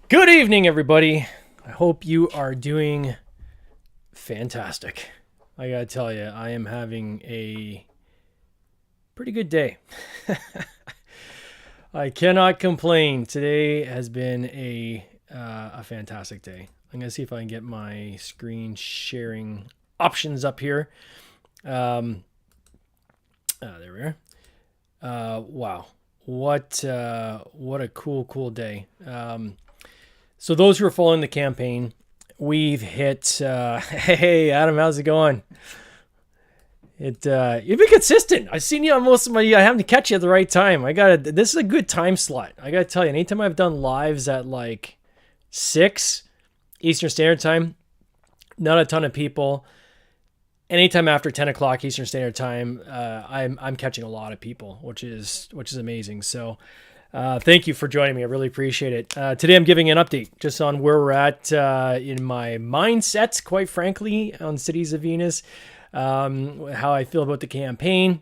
Good evening, everybody. I hope you are doing fantastic. I gotta tell you, I am having a pretty good day. I cannot complain. Today has been a fantastic day. I'm gonna see if I can get my screen sharing options up here. There we are. Wow, what a cool day. So those who are following the campaign, we've hit. Hey, Adam, how's it going? You've been consistent. I've seen you on most of my. I haven't to catch you at the right time. This is a good time slot. I gotta tell you, anytime I've done lives at like 6 Eastern Standard Time, not a ton of people. Anytime after 10 o'clock Eastern Standard Time, I'm catching a lot of people, which is amazing. So. Thank you for joining me. I really appreciate it. Today I'm giving an update just on where we're at in my mindset, quite frankly, on Cities of Venus, how I feel about the campaign,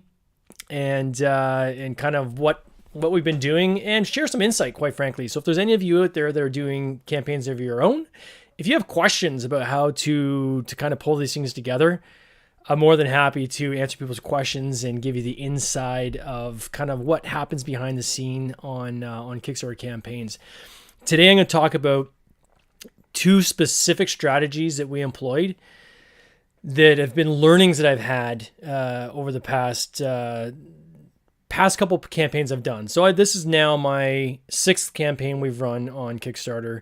and kind of what we've been doing, and share some insight, quite frankly. So if there's any of you out there that are doing campaigns of your own, if you have questions about how to kind of pull these things together, I'm more than happy to answer people's questions and give you the inside of kind of what happens behind the scene on Kickstarter campaigns. Today, I'm going to talk about 2 specific strategies that we employed that have been learnings that I've had over the past couple campaigns I've done. So this is now my 6th campaign we've run on Kickstarter.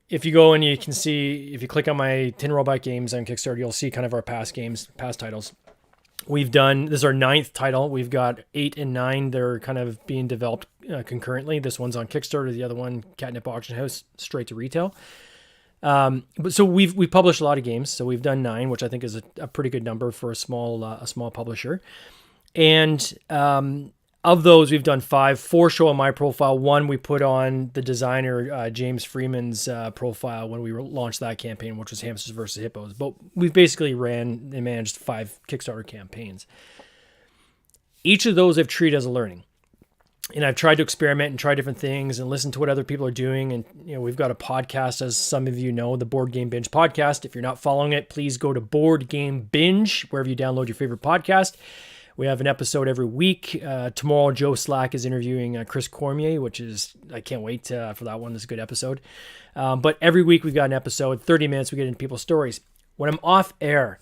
If you go and you can see, if you click on my Tin Robot Games on Kickstarter, you'll see kind of our past titles. This is our 9th title. We've got 8 and 9. They're kind of being developed concurrently. This one's on Kickstarter. The other one, Catnip Auction House, straight to retail. But so we've published a lot of games. So we've done 9, which I think is a pretty good number for a small publisher. And of those, we've done 5. 4 show on my profile. 1 we put on the designer James Freeman's profile when we launched that campaign, which was Hamsters versus Hippos. But we've basically ran and managed 5 Kickstarter campaigns. Each of those I've treated as a learning. And I've tried to experiment and try different things and listen to what other people are doing. And we've got a podcast, as some of you know, the Board Game Binge podcast. If you're not following it, please go to Board Game Binge, wherever you download your favorite podcast. We have an episode every week. Tomorrow, Joe Slack is interviewing Chris Cormier, I can't wait for that one. It's a good episode. But every week we've got an episode, 30 minutes, we get into people's stories. When I'm off air,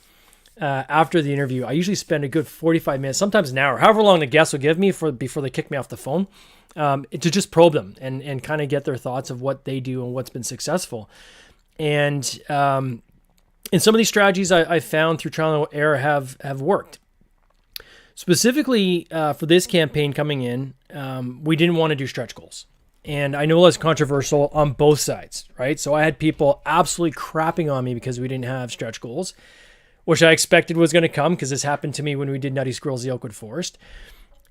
after the interview, I usually spend a good 45 minutes, sometimes an hour, however long the guests will give me before they kick me off the phone, to just probe them and kind of get their thoughts of what they do and what's been successful. And some of these strategies I found through trial and error have worked. Specifically for this campaign coming in, we didn't want to do stretch goals. And I know that's controversial on both sides, right? So I had people absolutely crapping on me because we didn't have stretch goals, which I expected was going to come because this happened to me when we did Nutty Squirrels: The Oakwood Forest.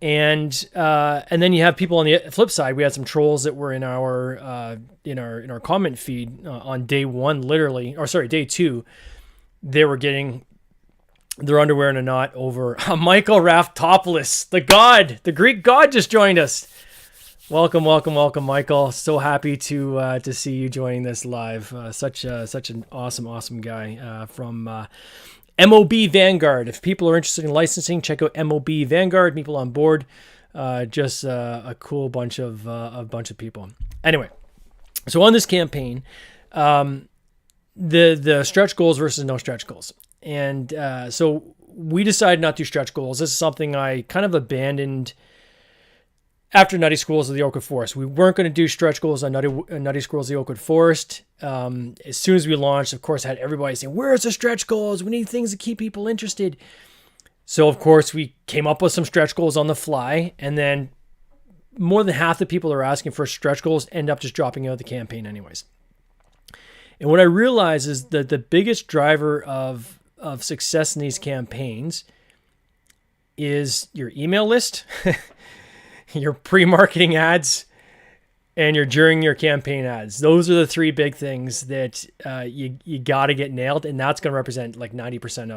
And then you have people on the flip side. We had some trolls that were in our comment feed on day 1, day 2. They were getting their underwear in a knot over Michael Raftopoulos, the Greek god, just joined us. Welcome, Michael. So happy to see you joining this live. Such an awesome guy from MOB Vanguard. If people are interested in licensing, check out MOB Vanguard. People on board, just a cool bunch of people. Anyway, so on this campaign, the stretch goals versus no stretch goals. And so we decided not to do stretch goals. This is something I kind of abandoned after Nutty Squirrels of the Oakwood Forest. We weren't going to do stretch goals on Nutty Squirrels of the Oakwood Forest. As soon as we launched, of course, I had everybody saying, where's the stretch goals? We need things to keep people interested. So, of course, we came up with some stretch goals on the fly. And then more than half the people that are asking for stretch goals end up just dropping out of the campaign anyways. And what I realized is that the biggest driver of success in these campaigns is your email list, your pre-marketing ads, and your during your campaign ads. Those are the 3 big things that you got to get nailed, and that's going to represent like 90%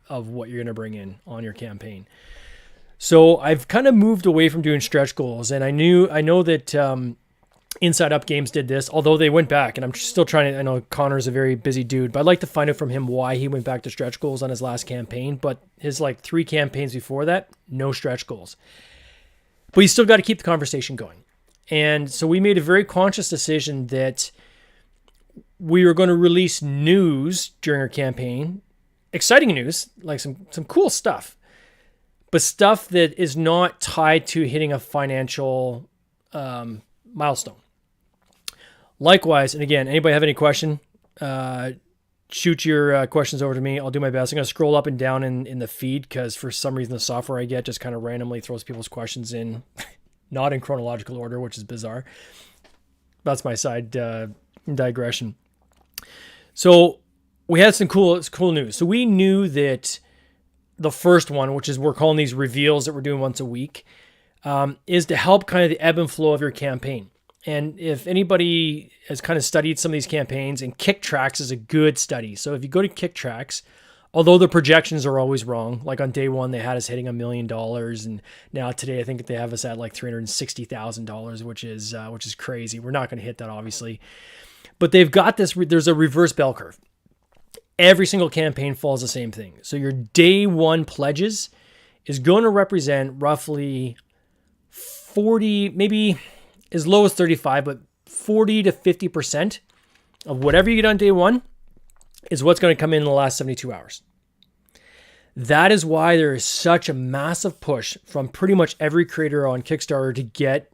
of what you're going to bring in on your campaign. So I've kind of moved away from doing stretch goals, and I know that Inside Up Games did this, although they went back, and I'm still trying to, I know Connor's a very busy dude, but I'd like to find out from him why he went back to stretch goals on his last campaign. But his like 3 campaigns before that, no stretch goals. But you still got to keep the conversation going. And so we made a very conscious decision that we were going to release news during our campaign, exciting news, like some cool stuff, but stuff that is not tied to hitting a financial milestone. Likewise, and again, anybody have any question, shoot your questions over to me. I'll do my best. I'm going to scroll up and down in the feed because for some reason the software I get just kind of randomly throws people's questions in, not in chronological order, which is bizarre. That's my side digression. So we had some cool news. So we knew that the first one, which is we're calling these reveals that we're doing once a week, is to help kind of the ebb and flow of your campaign. And if anybody has kind of studied some of these campaigns, and KickTracks is a good study. So if you go to KickTracks, although the projections are always wrong, like on day one, they had us hitting $1 million. And now today, I think they have us at like $360,000, which is crazy. We're not going to hit that, obviously. But they've got this, there's a reverse bell curve. Every single campaign follows the same thing. So your day one pledges is going to represent roughly 40, maybe as low as 35, but 40 to 50% of whatever you get on day one is what's going to come in the last 72 hours. That is why there is such a massive push from pretty much every creator on Kickstarter to get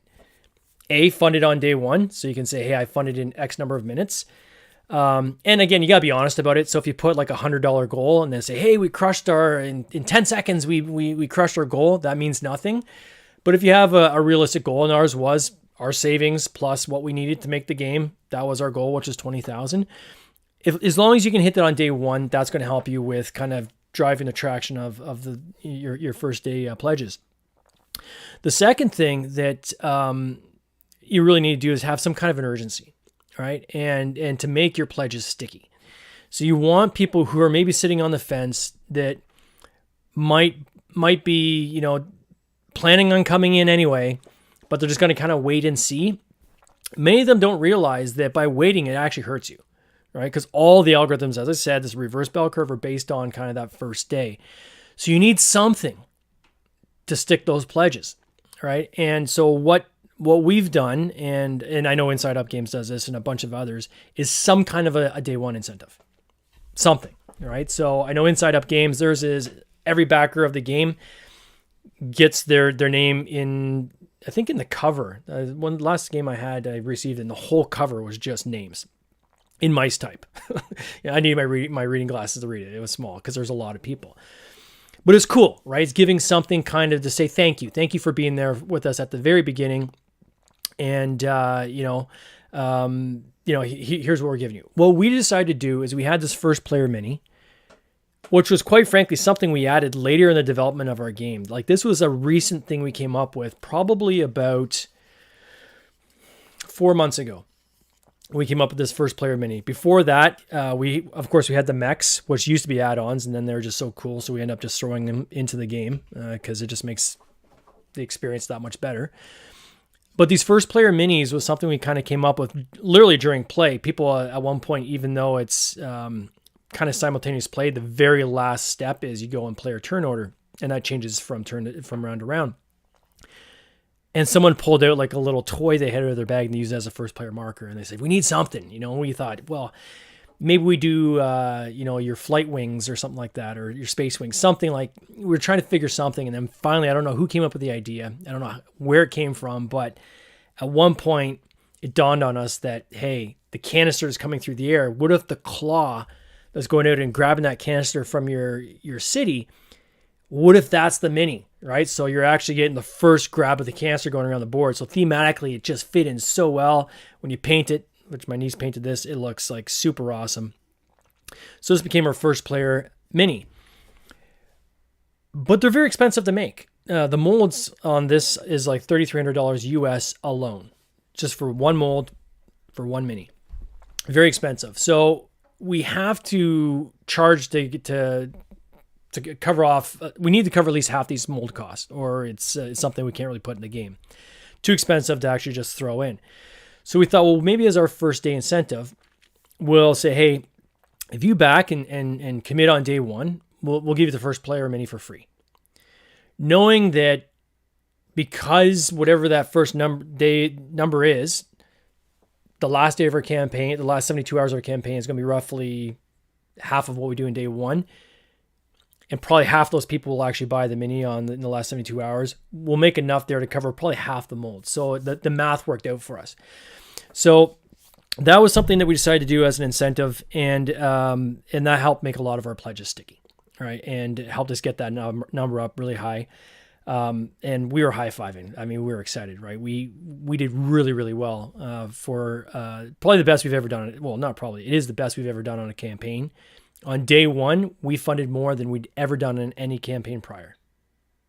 funded on day one. So you can say, hey, I funded in X number of minutes. And again, you gotta be honest about it. So if you put like $100 goal and then say, hey, we crushed in 10 seconds, we crushed our goal, that means nothing. But if you have a realistic goal, and ours was our savings plus what we needed to make the game, that was our goal, which is 20,000. As long as you can hit that on day one, that's going to help you with kind of driving the traction of your first day pledges. The second thing that you really need to do is have some kind of an urgency, right? And to make your pledges sticky. So you want people who are maybe sitting on the fence that might be, planning on coming in anyway, but they're just going to kind of wait and see. Many of them don't realize that by waiting, it actually hurts you, right? Because all the algorithms, as I said, this reverse bell curve are based on kind of that first day. So you need something to stick those pledges, right? And so what we've done, and I know Inside Up Games does this and a bunch of others, is some kind of a day one incentive. Something, right? So I know Inside Up Games, theirs is every backer of the game gets their name in, I think in the cover. One last game I had, I received, and the whole cover was just names in mice type. Yeah, I needed my reading glasses to read it. It was small because there's a lot of people. But it's cool, right? It's giving something kind of to say thank you. Thank you for being there with us at the very beginning. And, here's what we're giving you. What we decided to do is we had this first player mini, which was quite frankly something we added later in the development of our game. Like this was a recent thing we came up with probably about 4 months ago. We came up with this first player mini. Before that, we had the mechs, which used to be add-ons, and then they're just so cool. So we end up just throwing them into the game because it just makes the experience that much better. But these first player minis was something we kind of came up with literally during play. People at one point, even though it's kind of simultaneous play, the very last step is you go in player turn order, and that changes from round to round. And someone pulled out like a little toy they had out of their bag and they used it as a first player marker. And they said, we need something, and we thought, well, maybe we do, your flight wings or something like that, or your space wings, something like we were trying to figure something. And then finally, I don't know who came up with the idea. I don't know where it came from, but at one point it dawned on us that, hey, the canister is coming through the air. What if the claw that's going out and grabbing that canister from your city, what if that's the mini, right? So you're actually getting the first grab of the canister going around the board. So thematically, it just fit in so well. When you paint it, which my niece painted this, it looks like super awesome. So this became our first player mini. But they're very expensive to make. The molds on this is like $3,300 US alone, just for one mold, for one mini. Very expensive. So we have to charge to cover off. We need to cover at least half these mold costs, or it's something we can't really put in the game. Too expensive to actually just throw in. So we thought, well, maybe as our first day incentive, we'll say, hey, if you back and commit on day one, we'll give you the first player mini for free. Knowing that because whatever that first number is, the last day of our campaign, the last 72 hours of our campaign is going to be roughly half of what we do in day one. And probably half those people will actually buy the mini in the last 72 hours. We'll make enough there to cover probably half the mold. So the math worked out for us. So that was something that we decided to do as an incentive, and that helped make a lot of our pledges sticky, right? And it helped us get that number up really high. And we were high-fiving. I mean, we were excited, right? We did really, really well for probably the best we've ever done. Well, not probably. It is the best we've ever done on a campaign. On day one, we funded more than we'd ever done in any campaign prior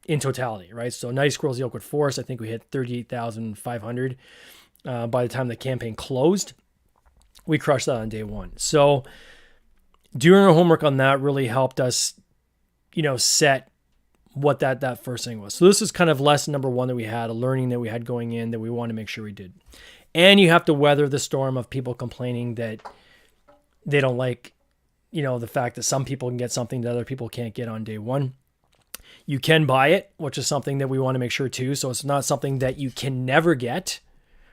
in totality, right? So Night Squirrels, the Oakwood Forest, I think we hit 38,500 by the time the campaign closed. We crushed that on day one. So doing our homework on that really helped us, set what that first thing was. So this is kind of lesson number one that we had, a learning that we had going in that we want to make sure we did. And you have to weather the storm of people complaining that they don't like, the fact that some people can get something that other people can't get on day one. You can buy it, which is something that we want to make sure too. So it's not something that you can never get,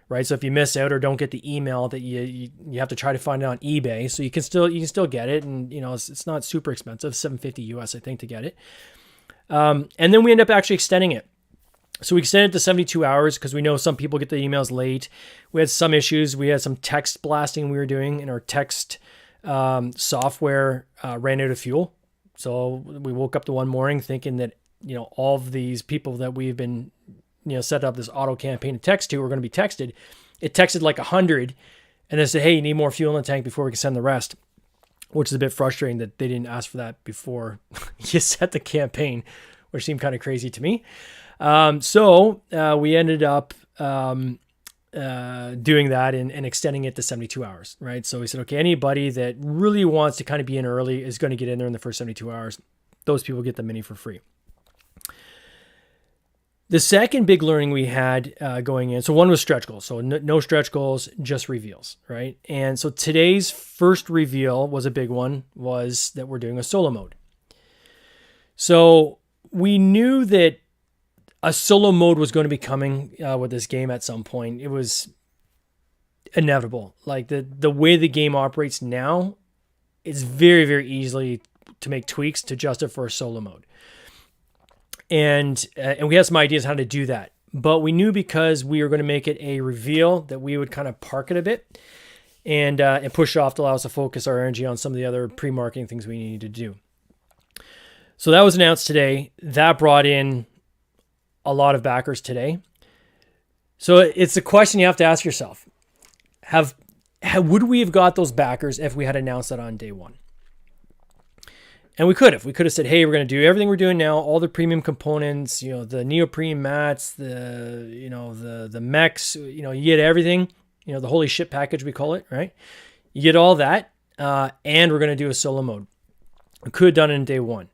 right? So if you miss out or don't get the email, that you have to try to find it on eBay. So you can still get it, and it's not super expensive, $750 US I think to get it. And then we end up actually extending it. So we extended it to 72 hours because we know some people get the emails late. We had some issues. We had some text blasting we were doing, and our text software ran out of fuel. So we woke up the one morning thinking that, all of these people that we've been, set up this auto campaign to text to were going to be texted. It texted like 100 and then said, hey, you need more fuel in the tank before we can send the rest, which is a bit frustrating that they didn't ask for that before you set the campaign, which seemed kind of crazy to me. So we ended up doing that and extending it to 72 hours, right? So we said, okay, anybody that really wants to kind of be in early is going to get in there in the first 72 hours. Those people get the mini for free. The second big learning we had going in, so one was stretch goals. So no stretch goals, just reveals, right? And so today's first reveal was a big one, was that we're doing a solo mode. So we knew that a solo mode was going to be coming with this game at some point. It was inevitable. Like the way the game operates now, it's very, very easily to make tweaks to adjust it for a solo mode. And we had some ideas how to do that. But we knew because we were going to make it a reveal that we would kind of park it a bit and push it off to allow us to focus our energy on some of the other pre-marketing things we needed to do. So that was announced today. That brought in a lot of backers today. So it's a question you have to ask yourself. Would we have got those backers if we had announced that on day one? And we could have. We could have said, hey, we're going to do everything we're doing now, all the premium components, the neoprene mats, the mechs, you get everything, the holy shit package, we call it, right? You get all that, and we're going to do a solo mode. We could have done it in day one.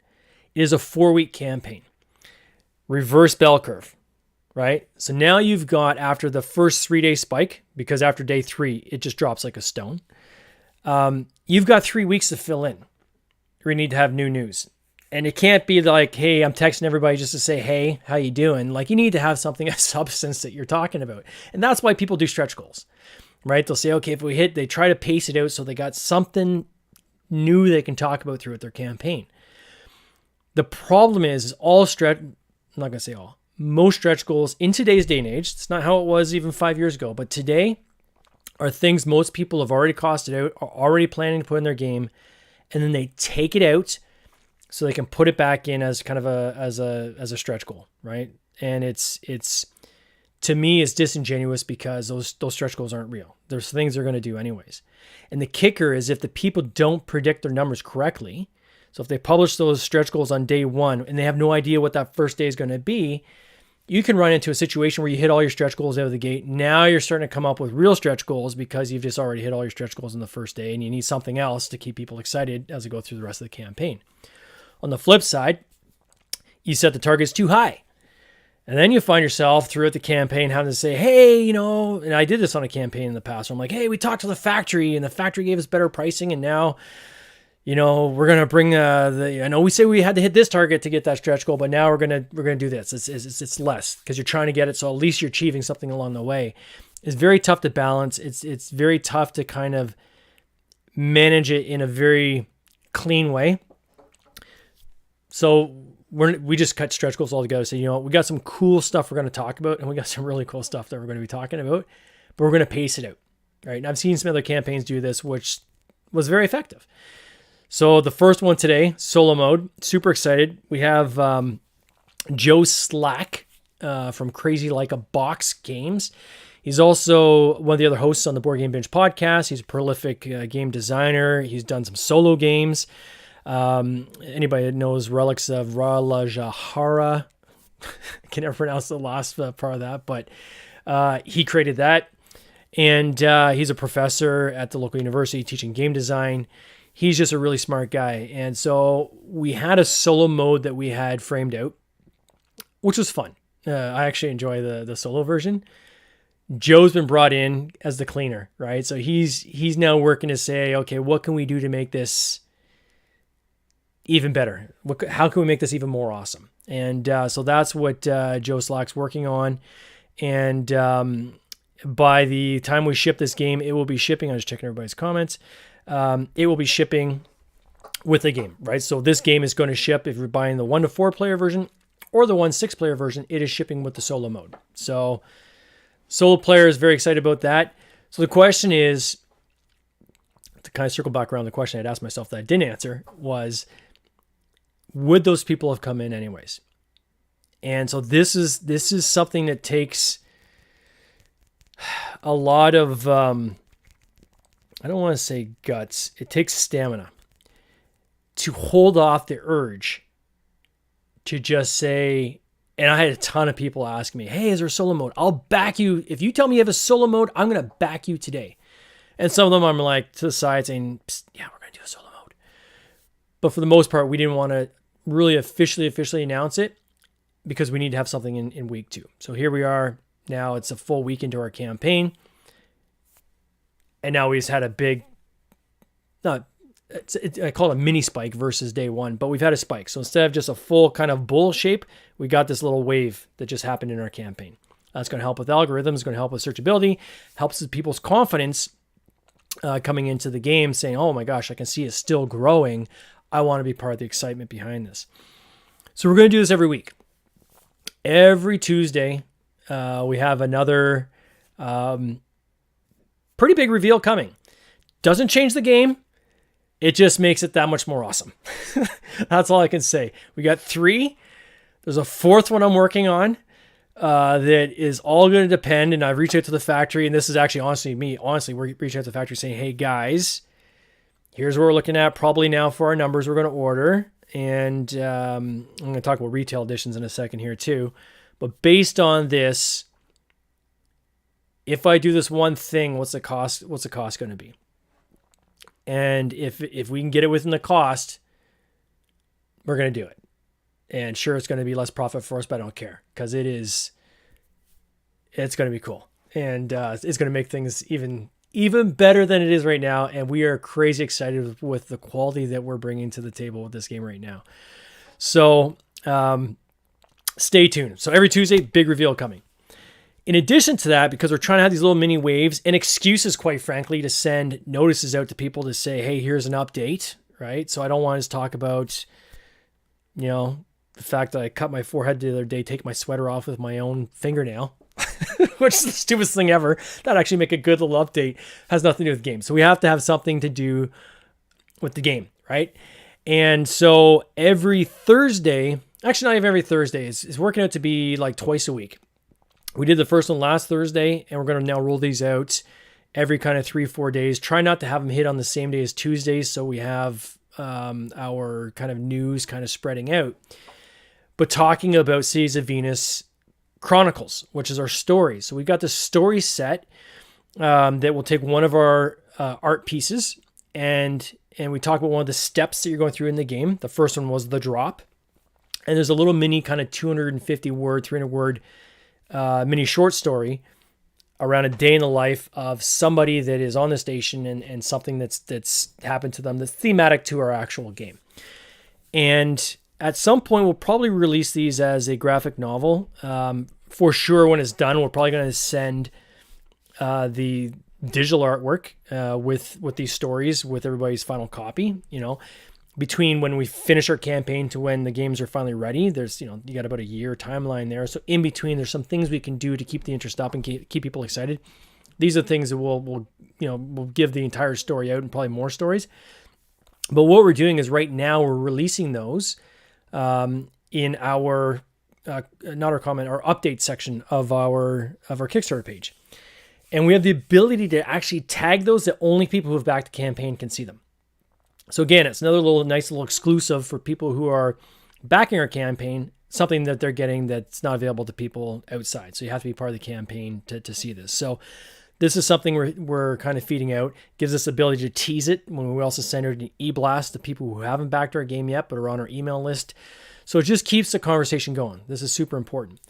It is a 4-week campaign. Reverse bell curve, right? So now you've got, after the first 3-day spike, because after day 3, it just drops like a stone. You've got 3 weeks to fill in. We need to have new news. And it can't be like, hey, I'm texting everybody just to say, hey, how you doing? Like, you need to have something of substance that you're talking about. And that's why people do stretch goals, right? They'll say, okay, if we hit, they try to pace it out so they got something new they can talk about throughout their campaign. The problem is I'm not going to say all, most stretch goals in today's day and age, it's not how it was even 5 years ago, but today are things most people have already costed out, are already planning to put in their game, and then they take it out so they can put it back in as kind of as a stretch goal, right? And it's to me, it's disingenuous because those stretch goals aren't real. There's things they're going to do anyways. And the kicker is if the people don't predict their numbers correctly, so if they publish those stretch goals on day one and they have no idea what that first day is going to be, you can run into a situation where you hit all your stretch goals out of the gate. Now you're starting to come up with real stretch goals because you've just already hit all your stretch goals on the first day, and you need something else to keep people excited as they go through the rest of the campaign. On the flip side, you set the targets too high. And then you find yourself throughout the campaign having to say, hey, and I did this on a campaign in the past where I'm like, hey, we talked to the factory and the factory gave us better pricing. And now, we're going to bring I know we say we had to hit this target to get that stretch goal, but now we're going to do this. It's less because you're trying to get it. So at least you're achieving something along the way. It's very tough to balance. It's very tough to kind of manage it in a very clean way. So we just cut stretch goals all together. So, we got some cool stuff we're going to talk about, and we got some really cool stuff that we're going to be talking about, but we're going to pace it out. Right. And I've seen some other campaigns do this, which was very effective. So the first one today, solo mode, super excited. We have Joe Slack from Crazy Like a Box Games. He's also one of the other hosts on the Board Game Binge podcast. He's a prolific game designer. He's done some solo games. Anybody that knows Relics of Ralajahara, I can never pronounce the last part of that, but he created that. And he's a professor at the local university teaching game design. He's just a really smart guy. And so we had a solo mode that we had framed out, which was fun. I actually enjoy the solo version. Joe's been brought in as the cleaner, right? So he's now working to say, okay, what can we do to make this even better? How can we make this even more awesome? And so that's what Joe Slack's working on. And by the time we ship this game, it will be shipping. I'm just checking everybody's comments. It will be shipping with the game, right? So this game is going to ship if you're buying the 1 to 4 player version or the 1 to 6 player version. It is shipping with the solo mode. So solo player is very excited about that. So the question is, to kind of circle back around the question I'd asked myself that I didn't answer was, would those people have come in anyways? And so this is something that takes a lot of, I don't want to say guts. It takes stamina to hold off the urge to just say, and I had a ton of people ask me, hey, is there a solo mode? I'll back you. If you tell me you have a solo mode, I'm going to back you today. And some of them I'm like to the side saying, yeah, we're going to do a solo mode. But for the most part, we didn't want to really officially announce it because we need to have something in week 2. So here we are. Now it's a full week into our campaign. And now we just had a big, I call it a mini spike versus day 1, but we've had a spike. So instead of just a full kind of bowl shape, we got this little wave that just happened in our campaign. That's going to help with algorithms, going to help with searchability, helps with people's confidence coming into the game saying, oh my gosh, I can see it's still growing. I want to be part of the excitement behind this. So we're going to do this every week. Every Tuesday, we have another pretty big reveal coming. Doesn't change the game. It just makes it that much more awesome. That's all I can say. We got 3. There's a 4th one I'm working on that is all going to depend. And I've reached out to the factory. And this is actually honestly, we're reaching out to the factory saying, hey guys, here's what we're looking at probably now for our numbers we're going to order. And I'm going to talk about retail editions in a second here too. But based on this, if I do this one thing, what's the cost going to be? And if we can get it within the cost, we're going to do it. And sure, it's going to be less profit for us, but I don't care because it's going to be cool. And it's going to make things even better than it is right now. And we are crazy excited with the quality that we're bringing to the table with this game right now. So stay tuned. So every Tuesday, big reveal coming. In addition to that, because we're trying to have these little mini waves and excuses, quite frankly, to send notices out to people to say, hey, here's an update, right? So I don't want to talk about, the fact that I cut my forehead the other day, take my sweater off with my own fingernail, which is the stupidest thing ever. That'd actually make a good little update. Has nothing to do with the game. So we have to have something to do with the game, right? And so every Thursday, actually not even every Thursday, it's working out to be like twice a week. We did the first one last Thursday, and we're going to now roll these out every kind of 3-4 days. Try not to have them hit on the same day as Tuesdays, so we have our kind of news kind of spreading out. But talking about Cities of Venus Chronicles, which is our story. So we've got this story set that will take one of our art pieces, and we talk about one of the steps that you're going through in the game. The first one was the drop. And there's a little mini kind of 250 word, 300 word mini short story around a day in the life of somebody that is on the station and something that's happened to them that's thematic to our actual game. And at some point, we'll probably release these as a graphic novel. For sure, when it's done, we're probably going to send the digital artwork with these stories with everybody's final copy. Between when we finish our campaign to when the games are finally ready, there's you got about a year timeline there. So in between, there's some things we can do to keep the interest up and keep people excited. These are things that we'll give the entire story out and probably more stories. But what we're doing is right now we're releasing those in our not our comment, our update section of our Kickstarter page. And we have the ability to actually tag those that only people who have backed the campaign can see them. So again, it's another nice little exclusive for people who are backing our campaign, something that they're getting that's not available to people outside. So you have to be part of the campaign to see this. So this is something we're kind of feeding out. Gives us the ability to tease it when we also send out an e-blast to people who haven't backed our game yet but are on our email list. So it just keeps the conversation going. This is super important.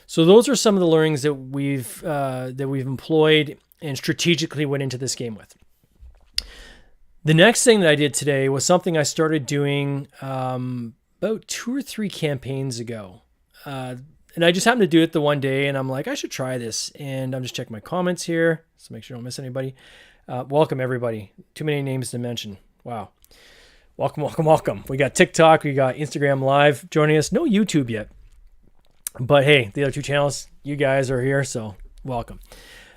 So those are some of the learnings that we've employed and strategically went into this game with. The next thing that I did today was something I started doing about 2 or 3 campaigns ago. And I just happened to do it the one day, and I'm like, I should try this. And I'm just checking my comments here, so make sure I don't miss anybody. Welcome, everybody. Too many names to mention. Wow. Welcome. We got TikTok, we got Instagram Live joining us. No YouTube yet. But hey, the other 2 channels, you guys are here, so welcome.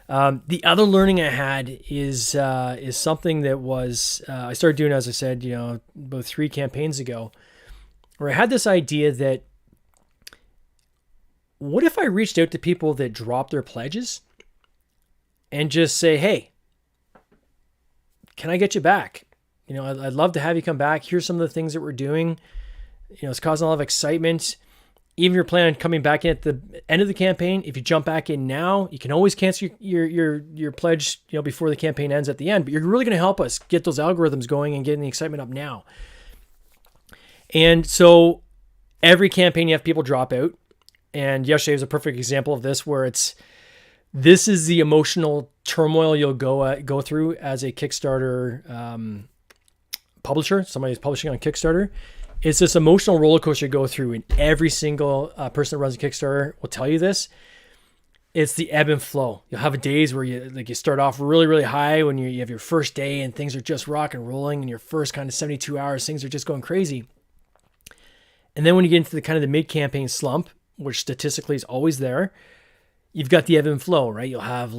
The other learning I had is something that was I started doing, as I said, about 3 campaigns ago, where I had this idea that what if I reached out to people that dropped their pledges and just say, hey, can I get you back? I'd love to have you come back. Here's some of the things that we're doing. It's causing a lot of excitement. Even if you're planning on coming back in at the end of the campaign, if you jump back in now, you can always cancel your pledge, before the campaign ends at the end. But you're really going to help us get those algorithms going and getting the excitement up now. And so every campaign you have people drop out. And yesterday was a perfect example of this, where this is the emotional turmoil you'll go through as a Kickstarter publisher, somebody who's publishing on Kickstarter. It's this emotional roller coaster you go through, and every single person that runs a Kickstarter will tell you this. It's the ebb and flow. You'll have days where you start off really, really high when you have your first day and things are just rock and rolling, and your first kind of 72 hours, things are just going crazy. And then when you get into the kind of the mid-campaign slump, which statistically is always there, you've got the ebb and flow, right? You'll have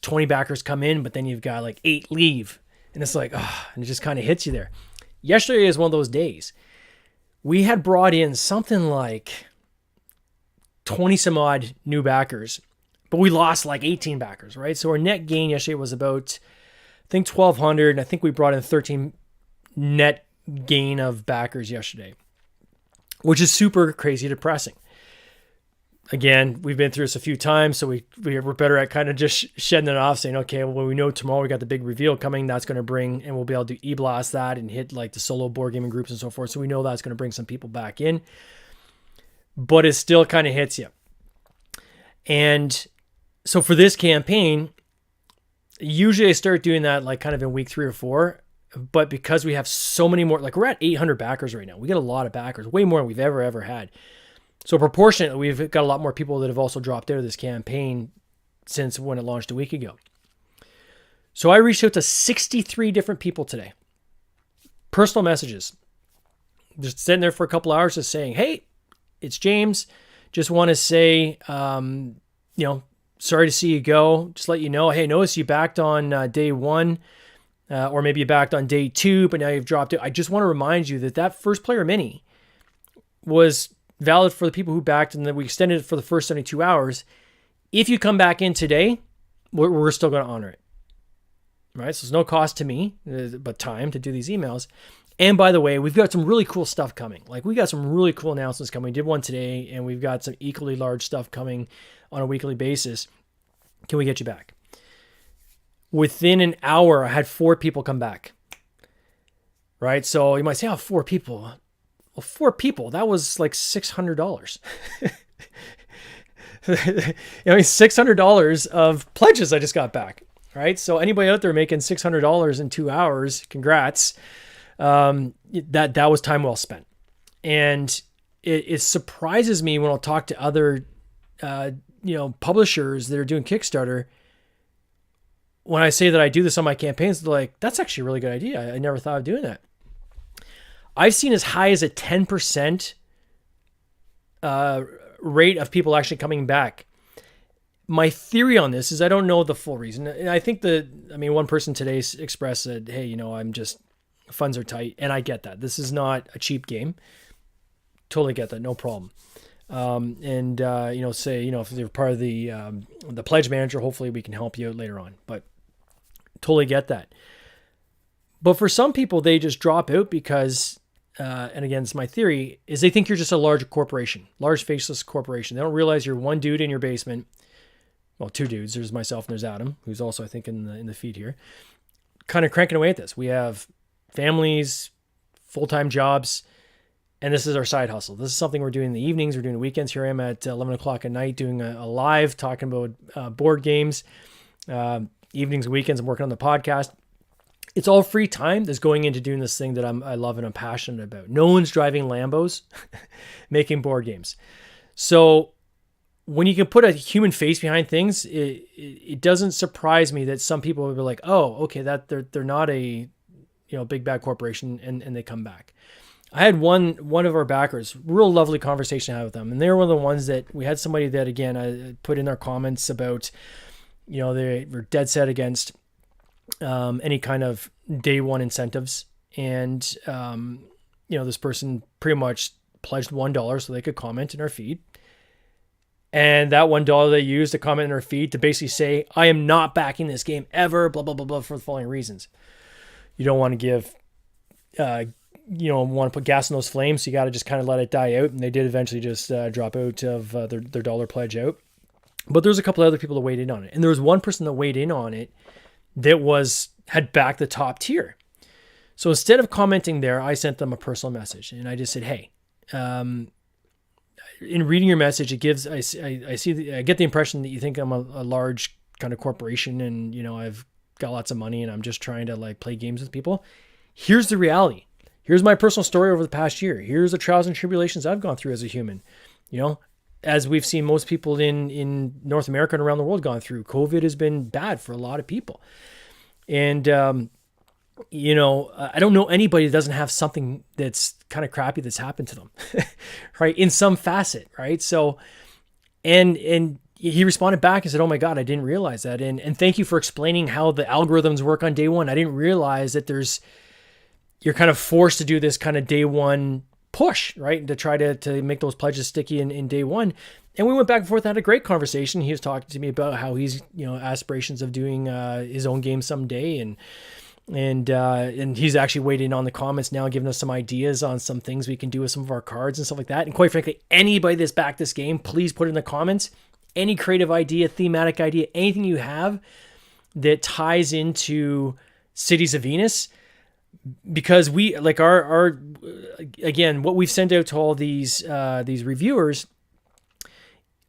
20 backers come in, but then you've got 8 leave. And it's and it just kind of hits you there. Yesterday is one of those days. We had brought in something like 20 some odd new backers, but we lost 18 backers, right? So our net gain yesterday was about, I think, 1,200. And I think we brought in 13 net gain of backers yesterday, which is super crazy depressing. Again, we've been through this a few times, so we're better at kind of just shedding it off, saying, okay, well, we know tomorrow we got the big reveal coming. That's going to bring, and we'll be able to e-blast that and hit the solo board gaming groups and so forth. So we know that's going to bring some people back in, but it still kind of hits you. And so for this campaign, usually I start doing that kind of in week 3 or 4, but because we have so many more, we're at 800 backers right now. We get a lot of backers, way more than we've ever had. So proportionately, we've got a lot more people that have also dropped out of this campaign since when it launched a week ago. So I reached out to 63 different people today. Personal messages. Just sitting there for a couple hours just saying, hey, it's James. Just want to say, sorry to see you go. Just let you know, hey, notice you backed on day 1, or maybe you backed on day 2, but now you've dropped out. I just want to remind you that first player mini was valid for the people who backed, and then we extended it for the first 72 hours. If you come back in today, we're still going to honor it. Right? So there's no cost to me, but time to do these emails. And by the way, we've got some really cool stuff coming. We got some really cool announcements coming. We did one today, and we've got some equally large stuff coming on a weekly basis. Can we get you back? Within an hour, I had 4 people come back. Right? So you might say, 4 people. Well, 4 people, that was like $600. $600 of pledges I just got back, right? So anybody out there making $600 in 2 hours, congrats. That was time well spent. And it surprises me when I'll talk to other, publishers that are doing Kickstarter. When I say that I do this on my campaigns, they're like, that's actually a really good idea. I never thought of doing that. I've seen as high as a 10% rate of people actually coming back. My theory on this is I don't know the full reason. And I think one person today expressed that, hey, funds are tight. And I get that. This is not a cheap game. Totally get that. No problem. If you're part of the pledge manager, hopefully we can help you out later on, but totally get that. But for some people, they just drop out because, and again, it's my theory, is they think you're just a large corporation, large faceless corporation. They don't realize you're one dude in your basement. Well, 2 dudes. There's myself and there's Adam, who's also, I think, in the feed here, kind of cranking away at this. We have families, full-time jobs, and this is our side hustle. This is something we're doing in the evenings. We're doing the weekends. Here I am at 11 o'clock at night doing a live talking about board games. Evenings and weekends, I'm working on the podcast. It's all free time that's going into doing this thing that I love and I'm passionate about. No one's driving Lambos making board games. So when you can put a human face behind things, it doesn't surprise me that some people will be like, oh, okay, that they're not a big bad corporation, and they come back. I had one of our backers, real lovely conversation I had with them. And they were one of the ones that we had somebody that, again, I put in their comments about, they were dead set against any kind of day one incentives. And, this person pretty much pledged $1 so they could comment in our feed. And that $1 they used to comment in our feed to basically say, I am not backing this game ever, blah, blah, blah, blah, for the following reasons. You don't want to give, want to put gas in those flames. So you got to just kind of let it die out. And they did eventually just drop out of their dollar pledge out. But there's a couple of other people that weighed in on it. And there was one person that weighed in on it that had backed the top tier. So instead of commenting there, I sent them a personal message. And I just said, hey, in reading your message, it gives, I get the impression that you think I'm a large kind of corporation and, I've got lots of money and I'm just trying to play games with people. Here's the reality. Here's my personal story over the past year. Here's the trials and tribulations I've gone through as a human. As we've seen most people in North America and around the world gone through, COVID has been bad for a lot of people. And, I don't know anybody that doesn't have something that's kind of crappy that's happened to them, right? In some facet, right? So, and he responded back and said, oh my God, I didn't realize that. And thank you for explaining how the algorithms work on day one. I didn't realize that you're kind of forced to do this kind of day one push, right? To try to make those pledges sticky in day one. And we went back and forth and had a great conversation. He was talking to me about how he's, aspirations of doing his own game someday. And he's actually weighed in on the comments now, giving us some ideas on some things we can do with some of our cards and stuff like that. And quite frankly, anybody that's backed this game, please put it in the comments. Any creative idea, thematic idea, anything you have that ties into Cities of Venus, because we our again, what we've sent out to all these reviewers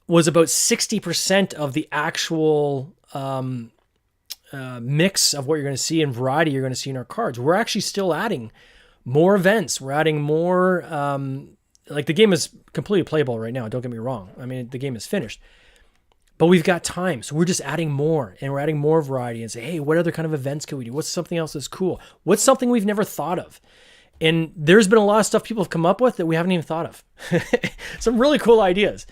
was about 60% of the actual mix of what you're going to see and variety you're going to see in our cards. We're actually still adding more events. We're adding more, the game is completely playable right now. Don't get me wrong. I mean, the game is finished, but we've got time. So we're just adding more, and we're adding more variety and say, hey, what other kind of events can we do? What's something else that's cool? What's something we've never thought of? And there's been a lot of stuff people have come up with that we haven't even thought of. Some really cool ideas.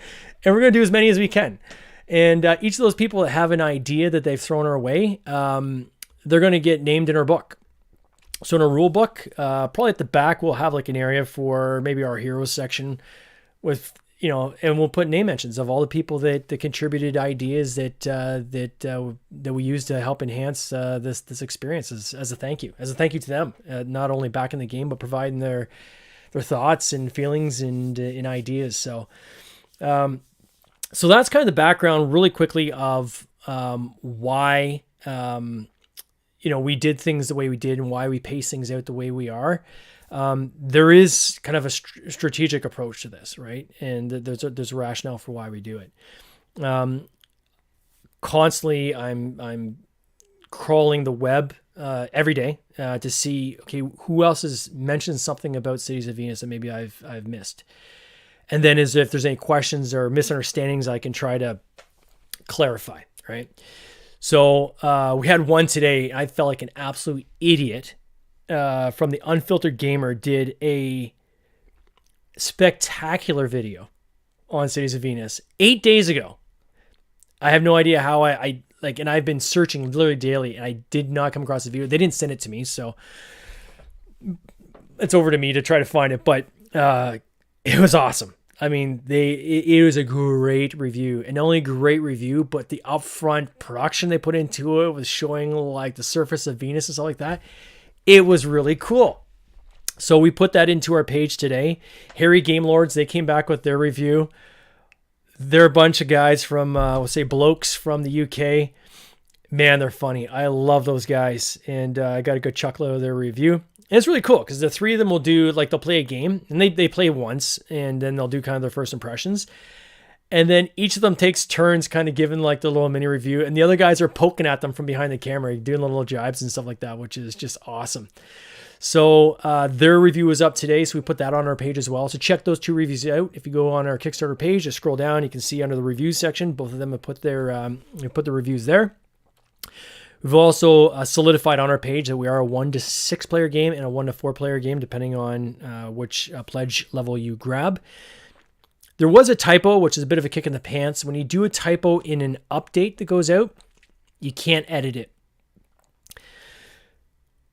And we're going to do as many as we can. And each of those people that have an idea that they've thrown our way, they're going to get named in our book. So in our rule book, probably at the back, we'll have an area for maybe our heroes section with, and we'll put name mentions of all the people that contributed ideas that we use to help enhance this experience as a thank you to them, not only back in the game, but providing their thoughts and feelings and ideas. So that's kind of the background really quickly of why, we did things the way we did and why we pace things out the way we are. There is kind of a strategic approach to this, right? And there's a rationale for why we do it. Constantly, I'm crawling the web every day to see, okay, who else has mentioned something about Cities of Venus that maybe I've missed. And then as if there's any questions or misunderstandings, I can try to clarify, right? So we had one today. I felt like an absolute idiot from the Unfiltered Gamer did a spectacular video on Cities of Venus 8 days ago. I have no idea how I like, and I've been searching literally daily and I did not come across the video. They didn't send it to me, so it's over to me to try to find it, but it was awesome. I mean, it was a great review, and not only a great review, but the upfront production they put into it was showing like the surface of Venus and stuff like that. It was really cool. So we put that into our page today. Harry Game Lords, they came back with their review. They're a bunch of guys from, we'll say blokes from the UK. Man, they're funny. I love those guys, and I got a good chuckle out of their review. And it's really cool because the three of them will do, like, they'll play a game, and they play once, and then they'll do kind of their first impressions. And then each of them takes turns kind of giving like the little mini review, and the other guys are poking at them from behind the camera, doing little jibes and stuff like that, which is just awesome. So their review was up today, so we put that on our page as well. So check those two reviews out. If you go on our Kickstarter page, just scroll down, you can see under the reviews section, both of them have put their put the reviews there. We've also solidified on our page that we are a 1 to 6 player game and a 1 to 4 player game, depending on which pledge level you grab. There was a typo, which is a bit of a kick in the pants. When you do a typo in an update that goes out, you can't edit it.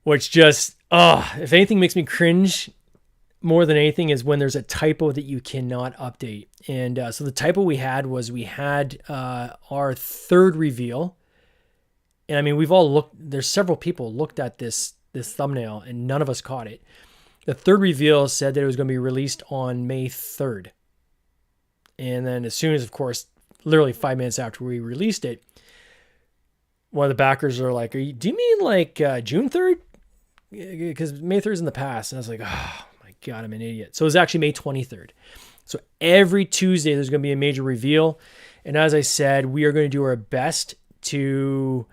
Which just, if anything makes me cringe more than anything is when there's a typo that you cannot update. And so the typo we had was we had our third reveal. And I mean, we've all looked, there's several people looked at this thumbnail and none of us caught it. The third reveal said that it was going to be released on May 3rd. And then as soon as, of course, literally 5 minutes after we released it, one of the backers are like, do you mean like June 3rd? Because May 3rd is in the past. And I was like, oh my God, I'm an idiot. So it was actually May 23rd. So every Tuesday, there's going to be a major reveal. And as I said, we are going to do our best to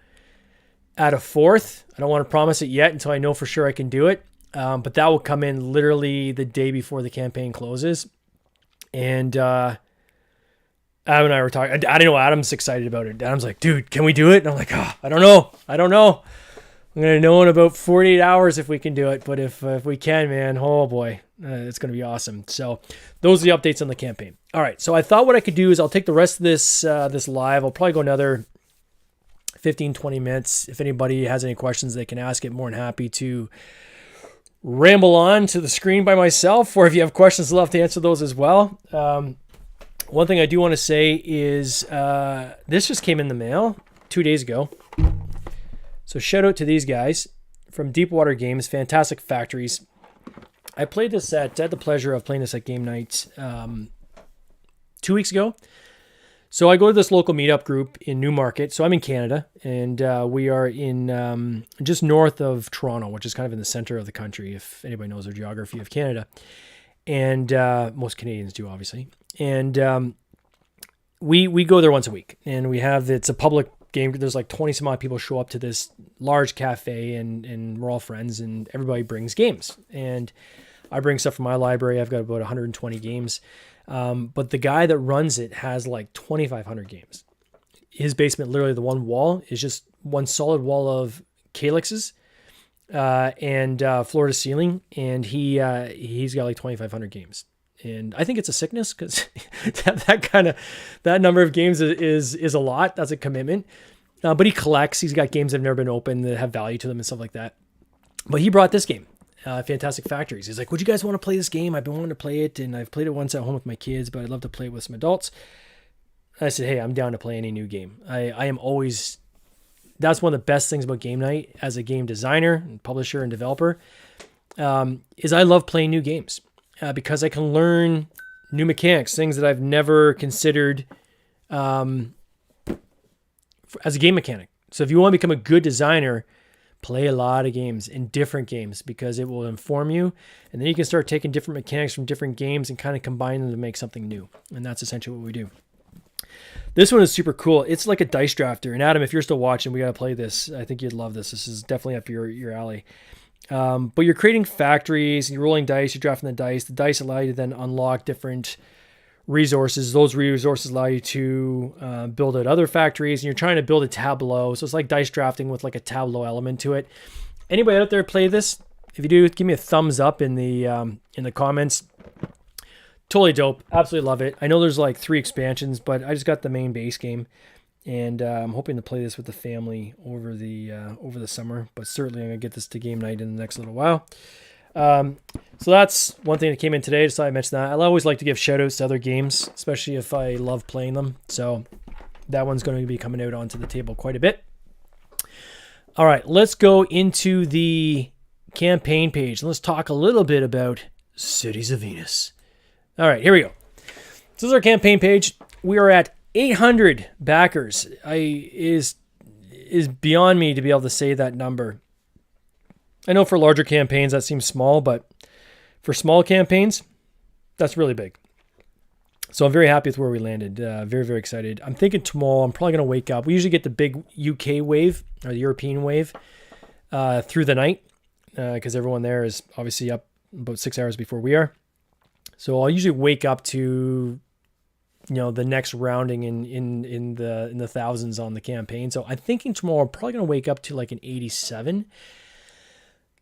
add a fourth. I don't want to promise it yet until I know for sure I can do it. But that will come in literally the day before the campaign closes. And Adam and I were talking. I didn't know Adam's excited about it. Adam's like, dude, can we do it? And I'm like, I don't know. I'm going to know in about 48 hours if we can do it. But if we can, man, oh boy, it's going to be awesome. So those are the updates on the campaign. All right. So I thought what I could do is I'll take the rest of this live. I'll probably go another 15, 20 minutes. If anybody has any questions, they can ask it. More than happy to ramble on to the screen by myself, or if you have questions, I'd love to answer those as well. One thing I do want to say is this just came in the mail 2 days ago. So shout out to these guys from Deepwater Games, Fantastic Factories. I had the pleasure of playing this at game night 2 weeks ago. So I go to this local meetup group in Newmarket. So I'm in Canada, and we are in just north of Toronto, which is kind of in the center of the country, if anybody knows their geography of Canada. And most Canadians do, obviously. And we go there once a week, and it's a public game. There's like 20 some odd people show up to this large cafe, and we're all friends, and everybody brings games. And I bring stuff from my library. I've got about 120 games. But the guy that runs it has like 2,500 games. His basement, literally the one wall is just one solid wall of Calyxes and floor to ceiling. And he's got like 2,500 games. And I think it's a sickness because that number of games is a lot. That's a commitment. But he collects. He's got games that have never been opened that have value to them and stuff like that. But he brought this game. Fantastic Factories. He's like, would you guys want to play this game? I've been wanting to play it, and I've played it once at home with my kids, but I'd love to play it with some adults. I said, hey, I'm down to play any new game. I am always, that's one of the best things about game night as a game designer and publisher and developer, is I love playing new games because I can learn new mechanics, things that I've never considered as a game mechanic. So if you want to become a good designer, Play a lot of games and different games because it will inform you. And then you can start taking different mechanics from different games and kind of combine them to make something new. And that's essentially what we do. This one is super cool. It's like a dice drafter. And Adam, if you're still watching, we got to play this. I think you'd love this. This is definitely up your alley. But you're creating factories, you're rolling dice, you're drafting the dice. The dice allow you to then unlock different resources. Those resources allow you to build out other factories, and you're trying to build a tableau. So it's like dice drafting with like a tableau element to it. Anybody out there play this? If you do, give me a thumbs up in the comments. Totally dope. Absolutely love it. I know there's like 3 expansions, but I just got the main base game, and I'm hoping to play this with the family over the summer. But certainly I'm gonna get this to game night in the next little while. So that's one thing that came in today. Just thought I'd mention that. I always like to give shout outs to other games, especially if I love playing them. So that one's going to be coming out onto the table quite a bit. All right, let's go into the campaign page. Let's talk a little bit about Cities of Venus. All right, here we go. This is our campaign page. We are at 800 backers. Is beyond me to be able to say that number. I know for larger campaigns that seems small, but for small campaigns, that's really big. So I'm very happy with where we landed. Very, very excited. I'm thinking tomorrow I'm probably going to wake up. We usually get the big UK wave or the European wave through the night because everyone there is obviously up about 6 hours before we are. So I'll usually wake up to the next rounding in the thousands on the campaign. So I'm thinking tomorrow I'm probably going to wake up to like an 87.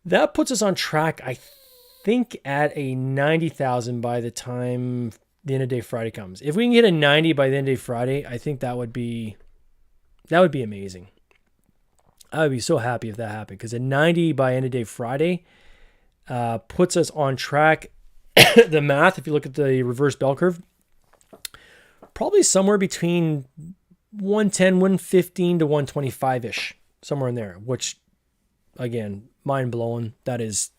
That puts us on track, I think, at a 90,000 by the time the end of day Friday comes. If we can get a 90 by the end of day Friday, I think that would be amazing. I would be so happy if that happened, because a 90 by end of day Friday puts us on track. The math, if you look at the reverse bell curve, probably somewhere between 110, 115 to 125-ish, somewhere in there, which, again, mind blowing. That's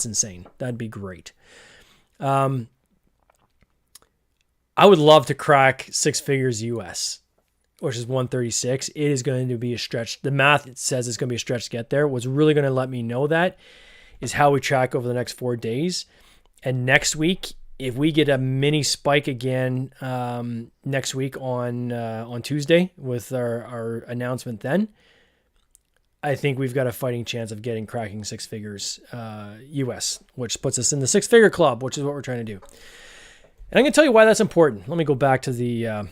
insane. That'd be great. I would love to crack 6 figures US, which is 136. It is going to be a stretch. The math, it says it's going to be a stretch to get there. What's really going to let me know that is how we track over the next 4 days. And next week, if we get a mini spike again next week on Tuesday with our announcement then, I think we've got a fighting chance of cracking 6 figures US, which puts us in the 6-figure club, which is what we're trying to do. And I'm going to tell you why that's important. Let me go back to the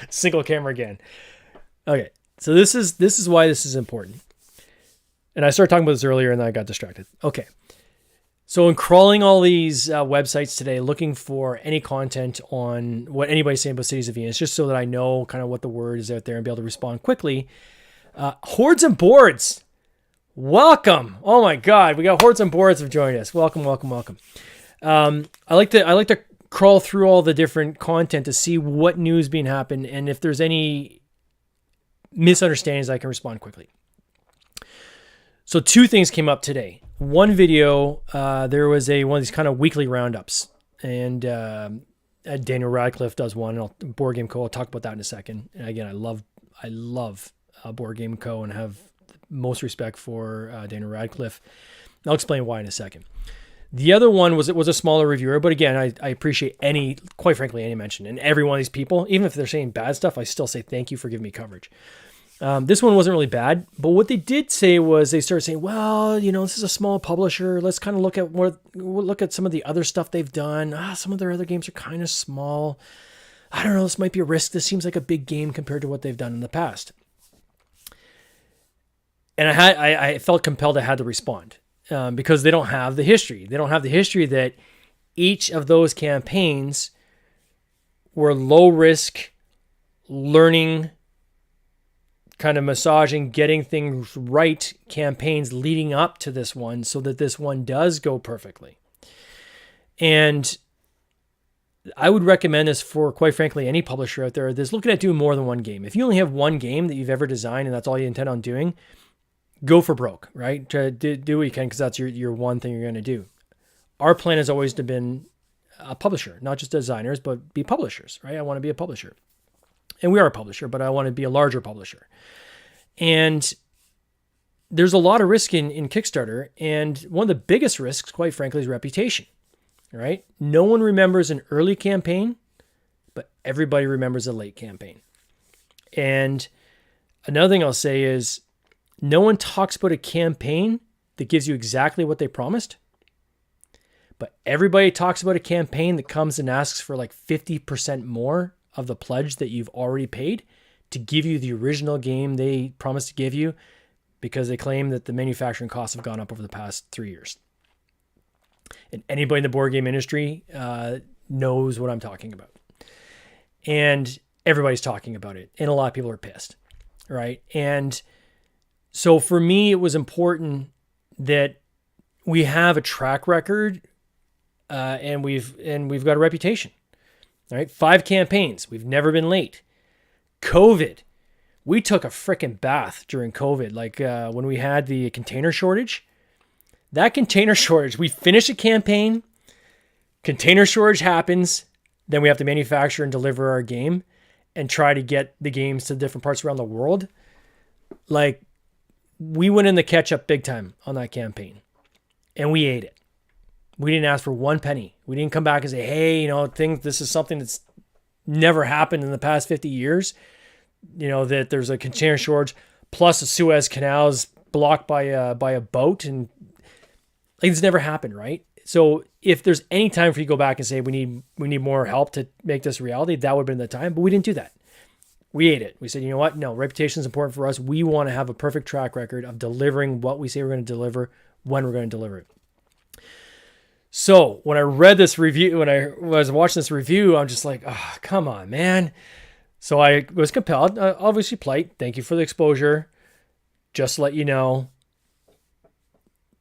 single camera again. Okay, so this is why this is important. And I started talking about this earlier, and then I got distracted. Okay, so in crawling all these websites today, looking for any content on what anybody's saying about Cities of Venus, just so that I know kind of what the word is out there and be able to respond quickly. Hordes and Boards, welcome! Oh my God, we got Hordes and Boards have joined us. Welcome, welcome, welcome. I like to crawl through all the different content to see what news being happened, and if there's any misunderstandings, I can respond quickly. So 2 things came up today. One video, there was one of these kind of weekly roundups, and Daniel Radcliffe does one. And Board Game Co. I'll talk about that in a second. And again, I love Board Game Co. and have most respect for Daniel Radcliffe. I'll explain why in a second. The other one was a smaller reviewer, but again, I appreciate quite frankly, any mention. And every one of these people, even if they're saying bad stuff, I still say thank you for giving me coverage. This one wasn't really bad, but what they did say was they started saying, well, this is a small publisher. Let's kind of look at some of the other stuff they've done. Some of their other games are kind of small. I don't know. This might be a risk. This seems like a big game compared to what they've done in the past. And I felt compelled I had to respond because they don't have the history. They don't have the history that each of those campaigns were low risk, learning, kind of massaging, getting things right campaigns leading up to this one so that this one does go perfectly. And I would recommend this for, quite frankly, any publisher out there that's looking at doing more than one game. If you only have one game that you've ever designed and that's all you intend on doing, go for broke, right? Do what you can because that's your one thing you're going to do. Our plan has always been a publisher, not just designers, but be publishers, right? I want to be a publisher. And we are a publisher, but I want to be a larger publisher. And there's a lot of risk in Kickstarter. And one of the biggest risks, quite frankly, is reputation, right? No one remembers an early campaign, but everybody remembers a late campaign. And another thing I'll say is no one talks about a campaign that gives you exactly what they promised, but everybody talks about a campaign that comes and asks for like 50% more of the pledge that you've already paid to give you the original game they promised to give you, because they claim that the manufacturing costs have gone up over the past 3 years. And anybody in the board game industry knows what I'm talking about. And everybody's talking about it. And a lot of people are pissed, right? And so for me, it was important that we have a track record and we've got a reputation, right? 5 campaigns. We've never been late. COVID. We took a freaking bath during COVID. Like when we had the container shortage, that container shortage, we finish a campaign, container shortage happens, then we have to manufacture and deliver our game and try to get the games to different parts around the world. Like, we went in the ketchup big time on that campaign and we ate it. We didn't ask for one penny. We didn't come back and say, hey, this is something that's never happened in the past 50 years. That there's a container shortage plus the Suez Canal is blocked by a boat, and like, it's never happened, right? So if there's any time for you to go back and say we need more help to make this a reality, that would have been the time. But we didn't do that. We ate it. We said, you know what? No, reputation is important for us. We want to have a perfect track record of delivering what we say we're going to deliver when we're going to deliver it. So when I read this review, when I was watching this review, I'm just like, oh, come on, man. So I was compelled, obviously polite. Thank you for the exposure. Just to let you know,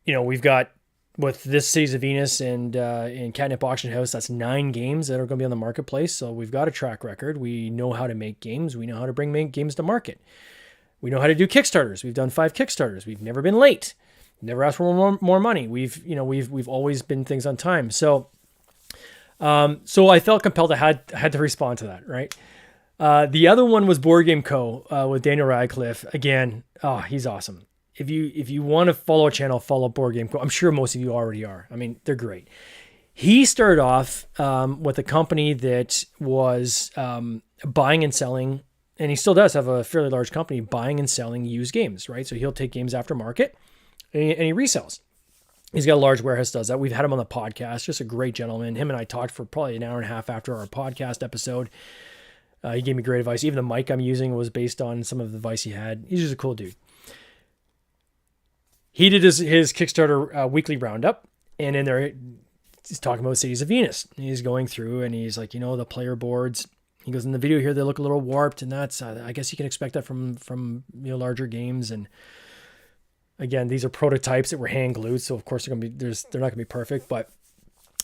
we've got, with this Cities of Venus and in Catnip Auction House, that's 9 games that are going to be on the marketplace. So we've got a track record. We know how to make games. We know how to bring games to market. We know how to do Kickstarters. We've done 5 Kickstarters. We've never been late. Never asked for more money. We've always been things on time. So I felt compelled. I had to respond to that, right? The other one was Board Game Co. With Daniel Radcliffe. Again, he's awesome. If you want to follow a channel, follow Board Game Co. I'm sure most of you already are. I mean, they're great. He started off with a company that was buying and selling, and he still does have a fairly large company buying and selling used games, right? So he'll take games after market and he resells. He's got a large warehouse, does that. We've had him on the podcast. Just a great gentleman. Him and I talked for probably an hour and a half after our podcast episode. He gave me great advice. Even the mic I'm using was based on some of the advice he had. He's just a cool dude. He did his Kickstarter weekly roundup, and in there he's talking about Cities of Venus. He's going through and he's like, the player boards. He goes, in the video here, they look a little warped, and that's I guess you can expect that from larger games. And again, these are prototypes that were hand glued, so of course they're not gonna be perfect. But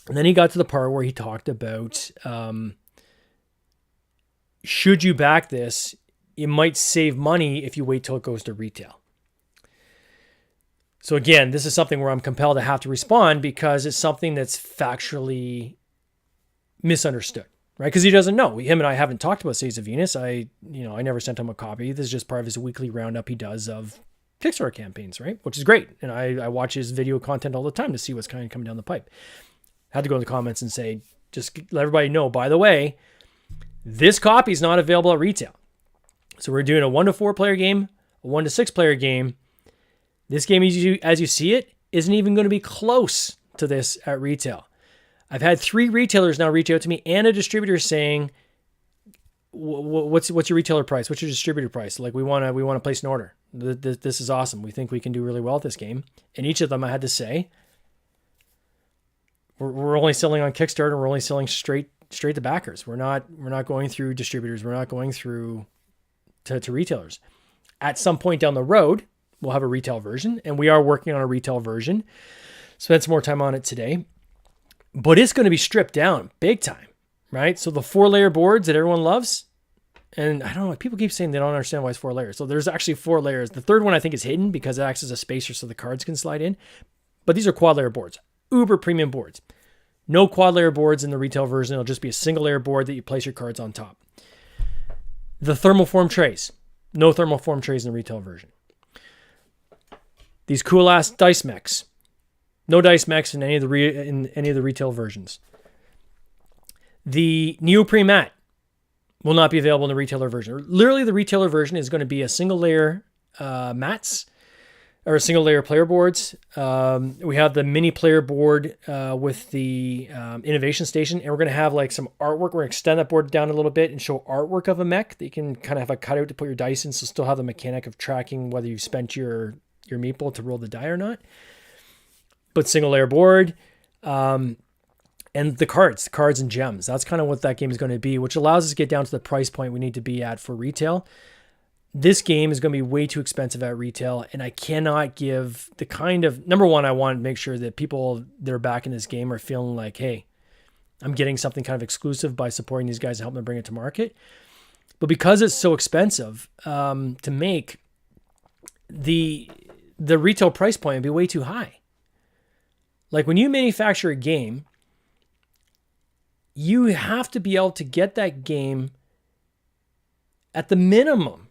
and then he got to the part where he talked about should you back this, you might save money if you wait till it goes to retail. So again, this is something where I'm compelled to have to respond because it's something that's factually misunderstood, right? Because he doesn't know. Him and I haven't talked about Cities of Venus. I never sent him a copy. This is just part of his weekly roundup he does of Kickstarter campaigns, right? Which is great. And I watch his video content all the time to see what's kind of coming down the pipe. Had to go in the comments and say, just let everybody know, by the way, this copy is not available at retail. So we're doing a 1 to 4 player game, a 1 to 6 player game. This game, as you see it, isn't even going to be close to this at retail. I've had 3 retailers now reach out to me and a distributor saying, "What's your retailer price? What's your distributor price? Like we want to place an order. This is awesome. We think we can do really well with this game." And each of them, I had to say, we're only selling on Kickstarter. We're only selling straight to backers. We're not going through distributors. We're not going through to retailers. At some point down the road, we'll have a retail version, and we are working on a retail version. Spent some more time on it today, but it's going to be stripped down big time, right? So the 4-layer boards that everyone loves, and I don't know, people keep saying they don't understand why it's 4 layers. So there's actually 4 layers. The third one I think is hidden because it acts as a spacer so the cards can slide in, but these are quad-layer boards, uber premium boards. No quad-layer boards in the retail version. It'll just be a single-layer board that you place your cards on top. The thermoform trays. No thermoform trays in the retail version. These cool ass dice mechs. No dice mechs in any of the retail versions. The neoprene mat will not be available in the retailer version. Literally, the retailer version is going to be a single layer mats or single layer player boards. We have the mini player board with the innovation station, and we're going to have like some artwork. We're going to extend that board down a little bit and show artwork of a mech that you can kind of have a cutout to put your dice in, so still have the mechanic of tracking whether you've spent your meeple to roll the die or not. But single layer board, and the cards and gems. That's kind of what that game is going to be, which allows us to get down to the price point we need to be at for retail. This game is going to be way too expensive at retail, and I cannot give the kind of, number one, I want to make sure that people that are back in this game are feeling like, hey, I'm getting something kind of exclusive by supporting these guys and helping them bring it to market. But because it's so expensive to make, the retail price point would be way too high. Like when you manufacture a game, you have to be able to get that game at the minimum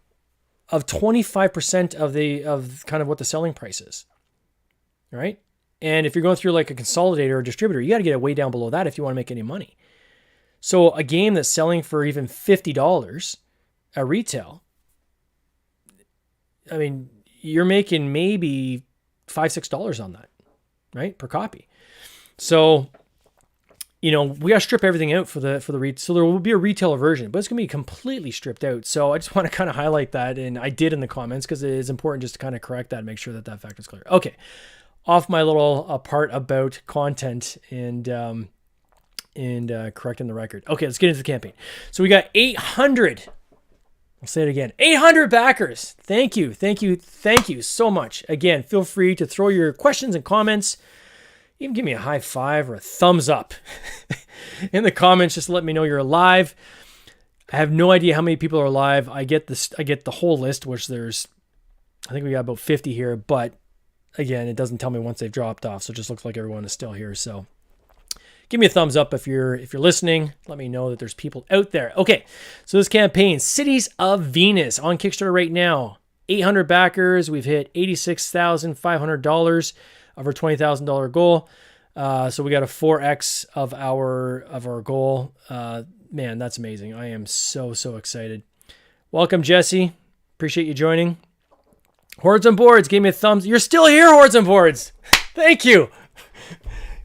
of 25% of kind of what the selling price is, right? And if you're going through like a consolidator or distributor, you got to get it way down below that if you want to make any money. So a game that's selling for even $50 at retail, I mean, you're making maybe $5, $6 on that, right? Per copy. So, we got to strip everything out for the so there will be a retailer version, but it's going to be completely stripped out. So I just want to kind of highlight that. And I did in the comments because it is important just to kind of correct that and make sure that fact is clear. Okay. Off my little part about content and correcting the record. Okay. Let's get into the campaign. So we got 800. I'll say it again. 800 backers. Thank you so much. Again, feel free to throw your questions and comments. Even give me a high five or a thumbs up in the comments. Just to let me know you're alive. I have no idea how many people are alive. I get the whole list, which I think we got about 50 here, but again, it doesn't tell me once they've dropped off. So it just looks like everyone is still here. So give me a thumbs up if you're listening. Let me know that there's people out there. Okay. So this campaign, Cities of Venus, on Kickstarter right now, 800 backers. We've hit $86,500 of our $20,000 goal. So we got a 4x of our goal. Man, that's amazing. I am so excited. Welcome, Jesse. Appreciate you joining. Hordes and Boards gave me a thumbs. You're still here, Hordes and Boards. Thank you.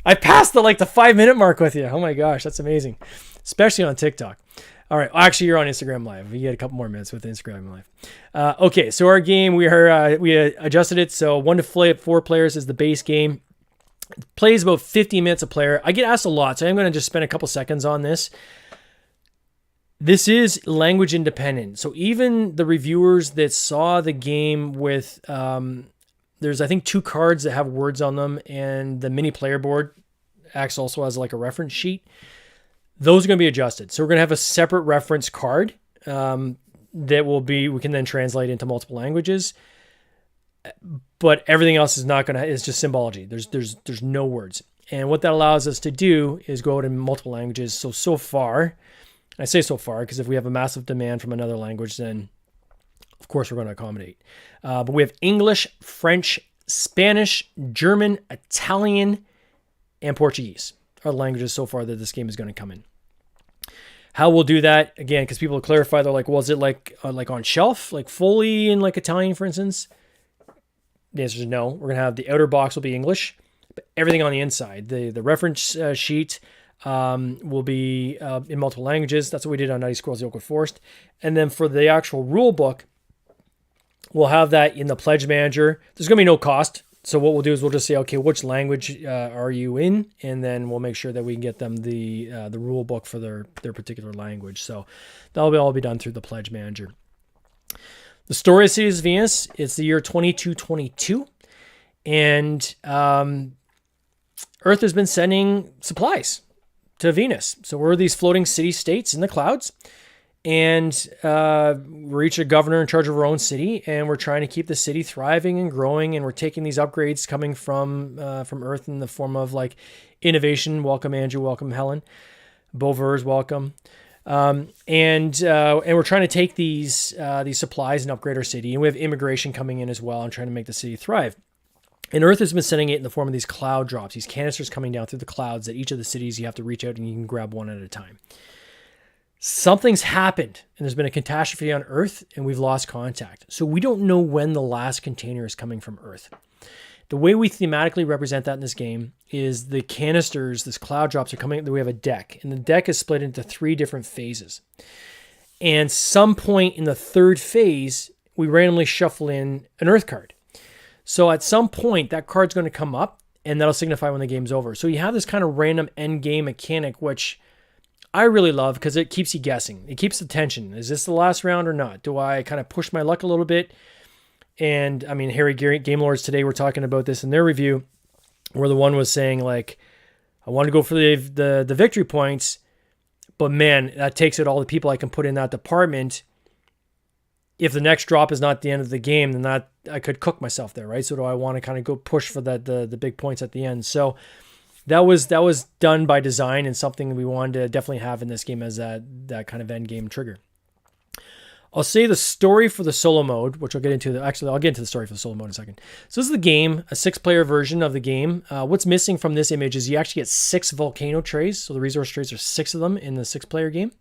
I passed the 5-minute mark with you. Oh my gosh, that's amazing. Especially on TikTok. All right. Actually, you're on Instagram Live. You get a couple more minutes with Instagram Live. Okay. So our game, we adjusted it. So 1 to 4 players is the base game. It plays about 15 minutes a player. I get asked a lot, so I'm going to just spend a couple seconds on this. This is language independent. So even the reviewers that saw the game with, there's I think 2 cards that have words on them, and the mini player board acts also as like a reference sheet. Those are going to be adjusted. So we're going to have a separate reference card that we can then translate into multiple languages. But everything else is just symbology. There's no words. And what that allows us to do is go out in multiple languages. So far, I say so far, because if we have a massive demand from another language, then of course we're going to accommodate. But we have English, French, Spanish, German, Italian, and Portuguese are the languages so far that this game is going to come in. How we'll do that, again, because people clarify, they're like, well, is it like on shelf, like fully in like Italian, for instance? The answer is no. We're going to have the outer box will be English, but everything on the inside, the reference sheet will be in multiple languages. That's what we did on Nighty Squirrels, the Oakwood Forest. And then for the actual rule book, we'll have that in the Pledge Manager. There's going to be no cost. So what we'll do is we'll just say, okay, which language are you in? And then we'll make sure that we can get them the rule book for their particular language. So that'll all be done through the Pledge Manager. The story of Cities of Venus, it's the year 2222. And Earth has been sending supplies to Venus. So we're these floating city-states in the clouds. And we're each a governor in charge of our own city, and we're trying to keep the city thriving and growing. And we're taking these upgrades coming from Earth in the form of like innovation. Welcome, Andrew. Welcome, Helen. Beauvers, welcome. And we're trying to take these supplies and upgrade our city. And we have immigration coming in as well and trying to make the city thrive. And Earth has been sending it in the form of these cloud drops, these canisters coming down through the clouds that each of the cities you have to reach out and you can grab one at a time. Something's happened and there's been a catastrophe on Earth and we've lost contact. So we don't know when the last container is coming from Earth. The way we thematically represent that in this game is the canisters, this cloud drops are coming, we have a deck, and the deck is split into 3 different phases. And some point in the 3rd phase, we randomly shuffle in an Earth card. So at some point, that card's going to come up, and that'll signify when the game's over. So you have this kind of random end game mechanic, which I really love because it keeps you guessing. It keeps the tension. Is this the last round or not? Do I kind of push my luck a little bit? And I mean, Harry Game Lords today were talking about this in their review, where the one was saying like, I want to go for the victory points, but man, that takes out all the people I can put in that department. If the next drop is not the end of the game, then that I could cook myself there, right? So do I want to kind of go push for the big points at the end? So that was done by design and something we wanted to definitely have in this game as that kind of end game trigger. I'll say the story for the solo mode, which I'll get into. I'll get into the story for the solo mode in a second. So this is the game, a 6-player version of the game. What's missing from this image is you actually get 6 volcano trays. So the resource trays are 6 of them in the 6-player game.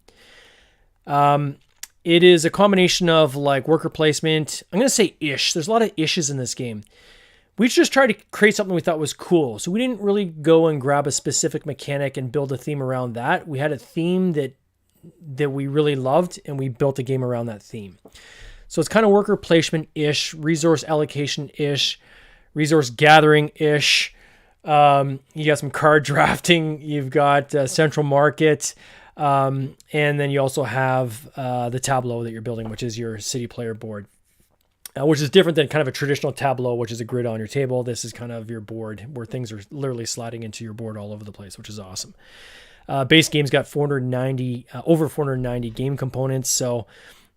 It is a combination of like worker placement. I'm going to say ish. There's a lot of ishes in this game. We just tried to create something we thought was cool. So we didn't really go and grab a specific mechanic and build a theme around that. We had a theme that we really loved, and we built a game around that theme. So it's kind of worker placement-ish, resource allocation-ish, resource gathering-ish. You got some card drafting. You've got central market. And then you also have the tableau that you're building, which is your city player board, which is different than kind of a traditional tableau, which is a grid on your table. This is kind of your board where things are literally sliding into your board all over the place, which is awesome. Base game's got over 490 game components, so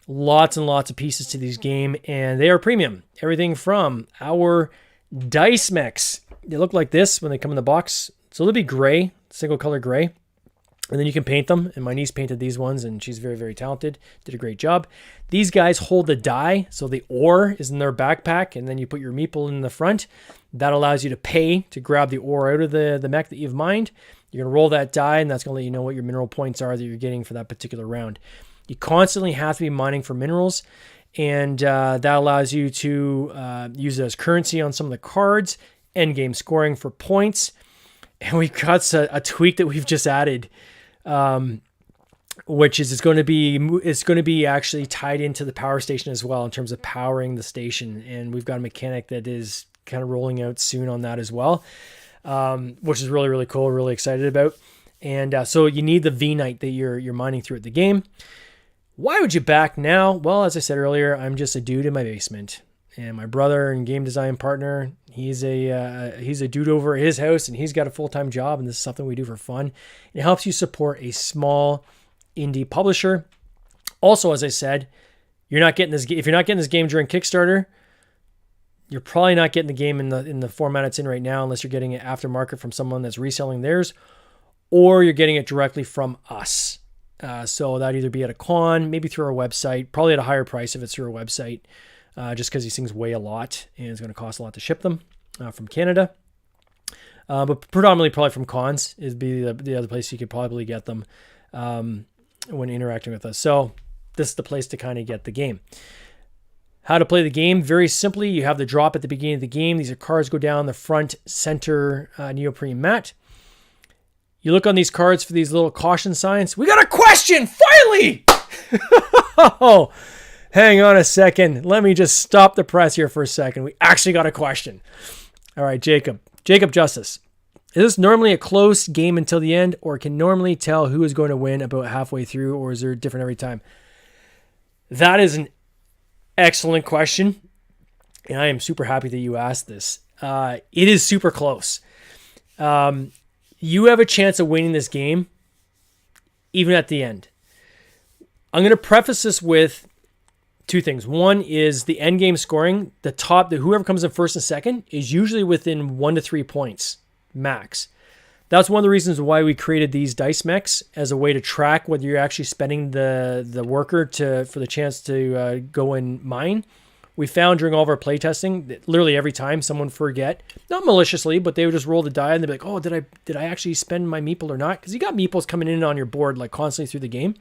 lots and lots of pieces to this game, and they are premium. Everything from our dice mechs. They look like this when they come in the box. So they'll be gray, single color gray. And then you can paint them. And my niece painted these ones, and she's very, very talented. Did a great job. These guys hold the die. So the ore is in their backpack, and then you put your meeple in the front. That allows you to pay to grab the ore out of the mech that you've mined. You're going to roll that die, and that's going to let you know what your mineral points are that you're getting for that particular round. You constantly have to be mining for minerals, and that allows you to use it as currency on some of the cards, end game scoring for points. And we've got a tweak that we've just added, which is it's going to be actually tied into the power station as well in terms of powering the station. And we've got a mechanic that is kind of rolling out soon on that as well, which is really, really cool. Really excited about. And so you need the V-Night that you're mining through at the game. Why would you back now? Well, as I said earlier, I'm just a dude in my basement, and my brother and game design partner, he's a dude over at his house, and he's got a full-time job, and this is something we do for fun. It helps you support a small indie publisher. Also, as I said, if you're not getting this game during Kickstarter, you're probably not getting the game in the format it's in right now, unless you're getting it aftermarket from someone that's reselling theirs, or you're getting it directly from us. So that'd either be at a con, maybe through our website, probably at a higher price if it's through our website, just because these things weigh a lot and it's going to cost a lot to ship them from Canada. But predominantly probably from cons is be the other place you could probably get them when interacting with us. So this is the place to kind of get the game. How to play the game? Very simply, you have the drop at the beginning of the game. These are cards go down the front center neoprene mat. You look on these cards for these little caution signs. We got a question, finally! Oh, hang on a second. Let me just stop the press here for a second. We actually got a question. All right, Jacob Justice. Is this normally a close game until the end, or can normally tell who is going to win about halfway through, or is there different every time? That is an excellent question, and I am super happy that you asked this. It is super close. You have a chance of winning this game, even at the end. I'm going to preface this with two things. One is the end game scoring. Whoever comes in first and second is usually within 1 to 3 points max. That's one of the reasons why we created these dice mechs as a way to track whether you're actually spending the worker for the chance to go and mine. We found during all of our playtesting that literally every time someone forget, not maliciously, but they would just roll the die and they'd be like, oh, did I actually spend my meeple or not? Because you got meeples coming in on your board like constantly through the game.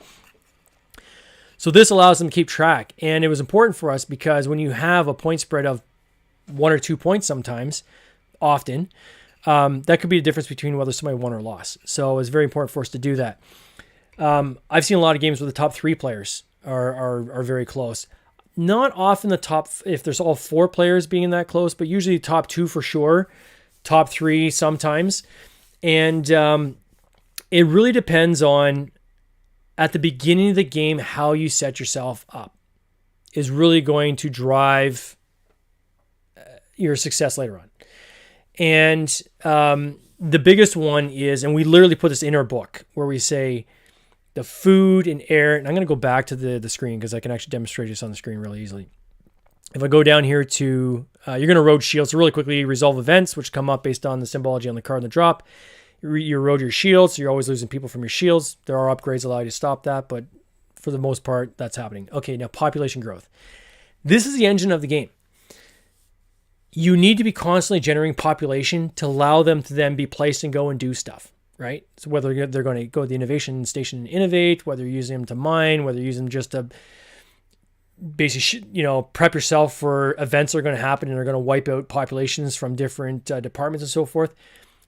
So this allows them to keep track. And it was important for us because when you have a point spread of 1 or 2 points sometimes, often, that could be the difference between whether somebody won or lost. So it's very important for us to do that. I've seen a lot of games where the top 3 players are very close. Not often the top, if there's all 4 players being that close, but usually top 2 for sure, top 3 sometimes. And it really depends on, at the beginning of the game, how you set yourself up is really going to drive your success later on. And the biggest one is, and we literally put this in our book, where we say the food and air, and I'm going to go back to the screen because I can actually demonstrate this on the screen really easily. If I go down here to, you're going to erode shields. So really quickly, resolve events, which come up based on the symbology on the card and the drop. You erode your shields, so you're always losing people from your shields. There are upgrades that allow you to stop that, but for the most part, that's happening. Okay, now population growth. This is the engine of the game. You need to be constantly generating population to allow them to then be placed and go and do stuff, right? So whether they're going to go to the innovation station and innovate, whether you're using them to mine, whether you're using them just to basically, prep yourself for events that are going to happen and are going to wipe out populations from different departments and so forth.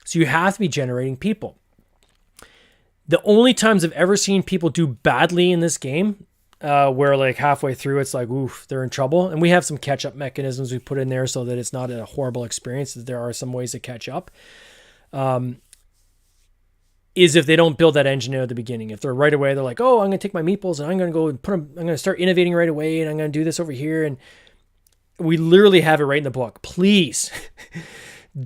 So you have to be generating people. The only times I've ever seen people do badly in this game, where like halfway through it's like, oof, they're in trouble. And we have some catch-up mechanisms we put in there so that it's not a horrible experience. There are some ways to catch up. Is if they don't build that engine at the beginning. If they're right away, they're like, oh, I'm going to take my meeples and I'm going to go and put them, I'm going to start innovating right away and I'm going to do this over here. And we literally have it right in the book. Please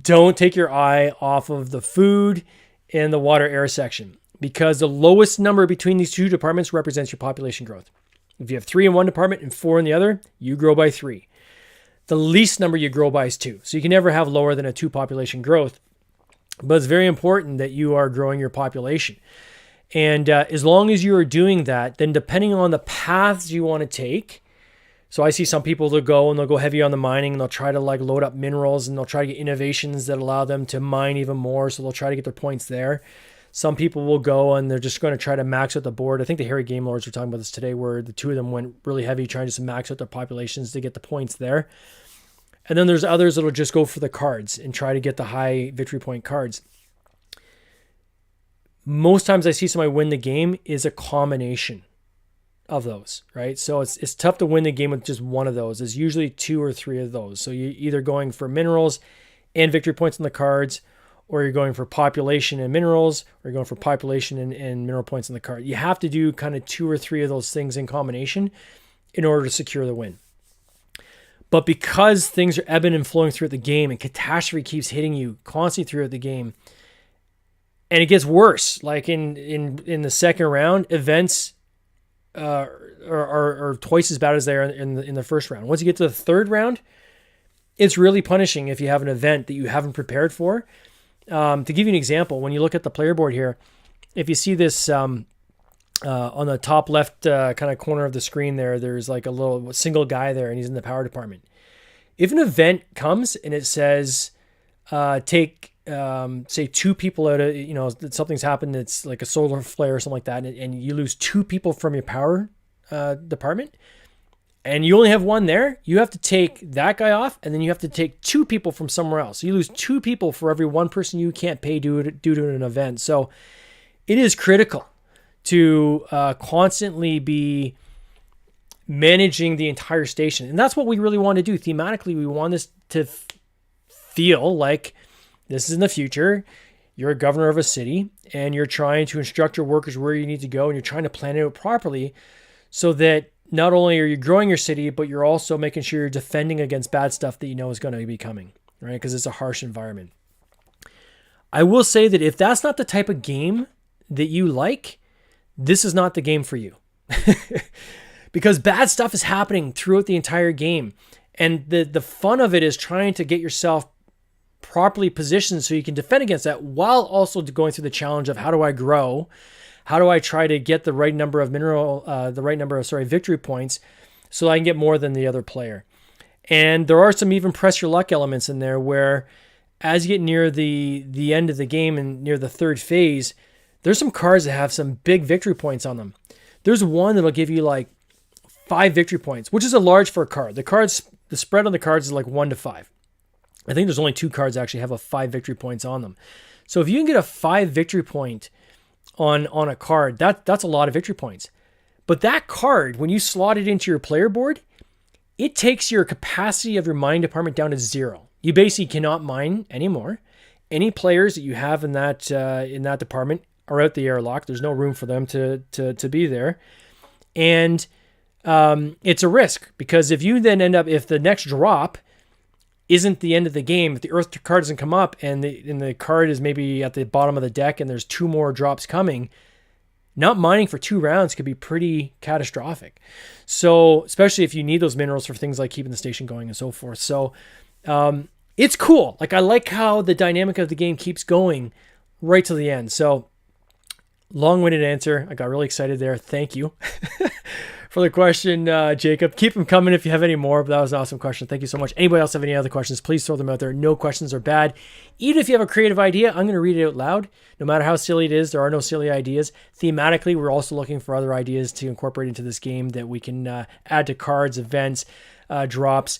don't take your eye off of the food and the water air section, because the lowest number between these 2 departments represents your population growth. If you have 3 in one department and 4 in the other, you grow by 3. The least number you grow by is 2. So you can never have lower than a 2 population growth. But it's very important that you are growing your population. And as long as you are doing that, then depending on the paths you want to take, so I see some people that go and they'll go heavy on the mining and they'll try to like load up minerals and they'll try to get innovations that allow them to mine even more. So they'll try to get their points there. Some people will go and they're just going to try to max out the board. I think the Hairy Game Lords were talking about this today, where the 2 of them went really heavy trying to max out their populations to get the points there. And then there's others that'll just go for the cards and try to get the high victory point cards. Most times I see somebody win the game is a combination of those, right? So it's tough to win the game with just one of those. It's usually 2 or 3 of those. So you're either going for minerals and victory points on the cards, or you're going for population and minerals, or you're going for population and mineral points on the card. You have to do kind of 2 or 3 of those things in combination in order to secure the win. But because things are ebbing and flowing throughout the game and catastrophe keeps hitting you constantly throughout the game, and it gets worse, like in the second round, events are twice as bad as they are in the first round. Once you get to the third round, it's really punishing if you have an event that you haven't prepared for. To give you an example, when you look at the player board here, if you see this on the top left kind of corner of the screen there's like a little single guy there and he's in the power department. If an event comes and it says take say 2 people out of, something's happened, it's like a solar flare or something like that, and you lose 2 people from your power department, and you only have 1 there, you have to take that guy off, and then you have to take 2 people from somewhere else. So you lose 2 people for every 1 person you can't pay due to an event. So it is critical to constantly be managing the entire station. And that's what we really want to do. Thematically, we want this to feel like this is in the future. You're a governor of a city and you're trying to instruct your workers where you need to go, and you're trying to plan it out properly so that not only are you growing your city, but you're also making sure you're defending against bad stuff that you know is going to be coming, right? Because it's a harsh environment. I will say that if that's not the type of game that you like, this is not the game for you. Because bad stuff is happening throughout the entire game. And the fun of it is trying to get yourself properly positioned so you can defend against that while also going through the challenge of how do I grow? How do I try to get the right number of victory points so I can get more than the other player? And there are some even press your luck elements in there where as you get near the end of the game and near the third phase, there's some cards that have some big victory points on them. There's one that'll give you like 5 victory points, which is a large for a card. The spread on the cards is like 1 to 5. I think there's only 2 cards that actually have a 5 victory points on them. So if you can get a 5 victory point on a card, that's a lot of victory points. But that card, when you slot it into your player board, it takes your capacity of your mining department down to 0. You basically cannot mine anymore. Any players that you have in that department are out the airlock. There's no room for them to be there. And it's a risk because if you then if the next drop isn't the end of the game, if the Earth card doesn't come up and the card is maybe at the bottom of the deck and there's 2 more drops coming, not mining for 2 rounds could be pretty catastrophic. So especially if you need those minerals for things like keeping the station going and so forth. So it's cool. Like I like how the dynamic of the game keeps going right to the end. So long-winded answer. I got really excited there. Thank you for the question, Jacob. Keep them coming if you have any more, but that was an awesome question. Thank you so much. Anybody else have any other questions, please throw them out there. No questions are bad. Even if you have a creative idea, I'm going to read it out loud. No matter how silly it is, there are no silly ideas. Thematically, we're also looking for other ideas to incorporate into this game that we can add to cards, events, drops.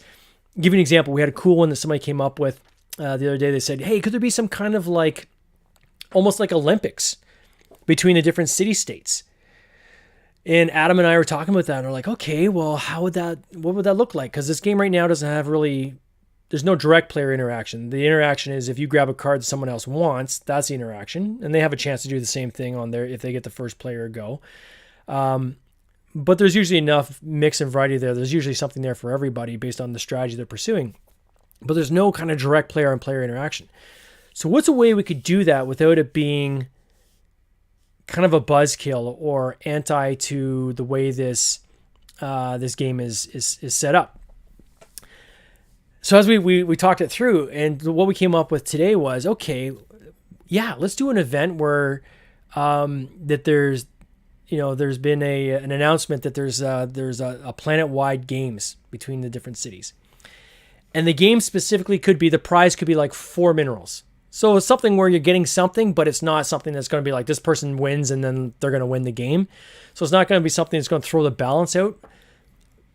Give you an example. We had a cool one that somebody came up with the other day. They said, hey, could there be some kind of like, almost like Olympics between the different city-states? And Adam and I were talking about that, and we're like, okay, well, what would that look like? Because this game right now doesn't have there's no direct player interaction. The interaction is if you grab a card that someone else wants, that's the interaction, and they have a chance to do the same thing on there if they get the first player to go. But there's usually enough mix and variety there. There's usually something there for everybody based on the strategy they're pursuing. But there's no kind of direct player-on-player interaction. So what's a way we could do that without it being kind of a buzzkill or anti to the way this game is set up? So as we talked it through, and what we came up with today was, okay, yeah, let's do an event where that there's been an announcement that there's a planet-wide games between the different cities. And the game specifically the prize could be like 4 minerals. So it's something where you're getting something, but it's not something that's going to be like this person wins and then they're going to win the game. So it's not going to be something that's going to throw the balance out,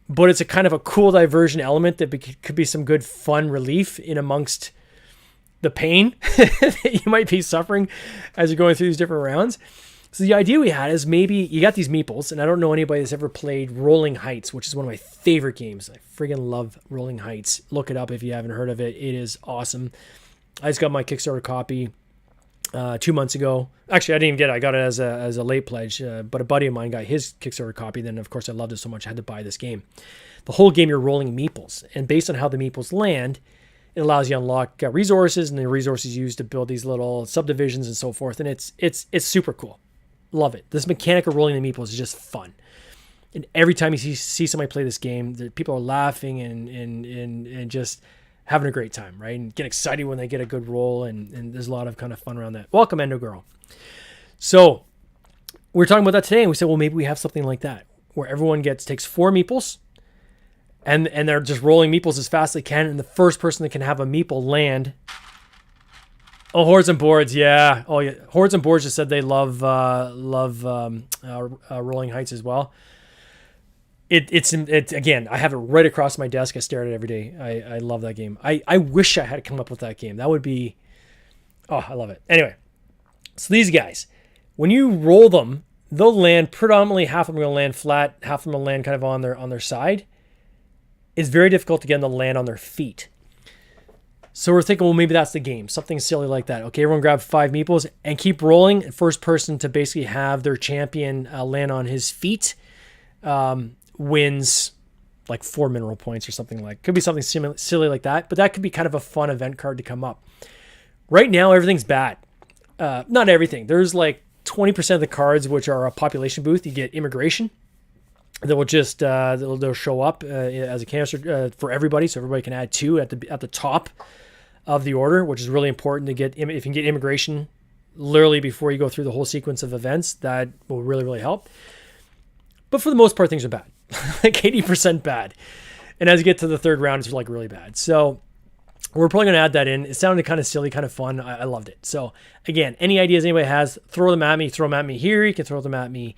but it's a kind of a cool diversion element that could be some good fun relief in amongst the pain that you might be suffering as you're going through these different rounds. So the idea we had is maybe you got these meeples, and I don't know anybody that's ever played Rolling Heights, which is one of my favorite games. I friggin' love Rolling Heights. Look it up if you haven't heard of it. It is awesome. I just got my Kickstarter copy 2 months ago. Actually, I didn't even get it. I got it as a late pledge, but a buddy of mine got his Kickstarter copy. Then, of course, I loved it so much I had to buy this game. The whole game, you're rolling meeples, and based on how the meeples land, it allows you to unlock resources, and the resources used to build these little subdivisions and so forth. And it's super cool. Love it. This mechanic of rolling the meeples is just fun. And every time you see somebody play this game, people are laughing and just having a great time, right? And get excited when they get a good roll, and there's a lot of kind of fun around that. Welcome, Endo Girl. So we were talking about that today, and we said, well, maybe we have something like that, where everyone takes 4 meeples, and they're just rolling meeples as fast as they can, and the first person that can have a meeple land. Oh, Hordes and Boards, yeah. Oh, yeah. Hordes and Boards just said they love Rolling Heights as well. It's again, I have it right across my desk. I stare at it every day. I love that game. I wish I had come up with that game. That would be, I love it. Anyway, so these guys, when you roll them, they'll land predominantly, half of them will land flat, half of them will land kind of on their side. It's very difficult to get them to land on their feet. So we're thinking, well, maybe that's the game. Something silly like that. Okay, everyone grab 5 meeples and keep rolling. First person to basically have their champion land on his feet wins like 4 mineral points or something like. Could be something silly like that, but that could be kind of a fun event card to come up. Right now, everything's bad. Not everything. There's like 20% of the cards which are a population boost. You get immigration. That will just they'll show up as a canister for everybody, so everybody can add 2 at the top of the order, which is really important to get. If you can get immigration literally before you go through the whole sequence of events, that will really, really help. But for the most part, things are bad, like 80% bad. And as you get to the third round, it's like really bad. So we're probably going to add that in. It sounded kind of silly, kind of fun. I loved it. So again, any ideas anybody has, throw them at me. Throw them at me here. You can throw them at me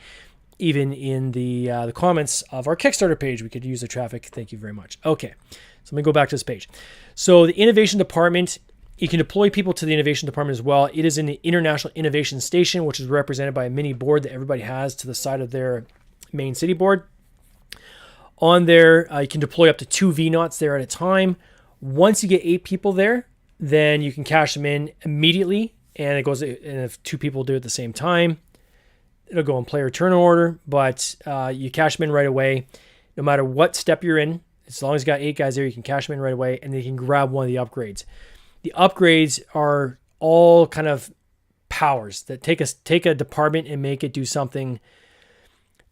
even in the comments of our Kickstarter page. We could use the traffic. Thank you very much. Okay, so let me go back to this page. So the innovation department, you can deploy people to the innovation department as well. It is in the International Innovation Station, which is represented by a mini board that everybody has to the side of their main city board. On there, you can deploy up to 2 VNaughts there at a time. Once you get 8 people there, then you can cash them in immediately, and it goes. And if 2 people do it at the same time, it'll go in player turn order. But you cash them in right away, no matter what step you're in. As long as you got 8 guys there, you can cash them in right away, and then you can grab one of the upgrades. The upgrades are all kind of powers that take a department and make it do something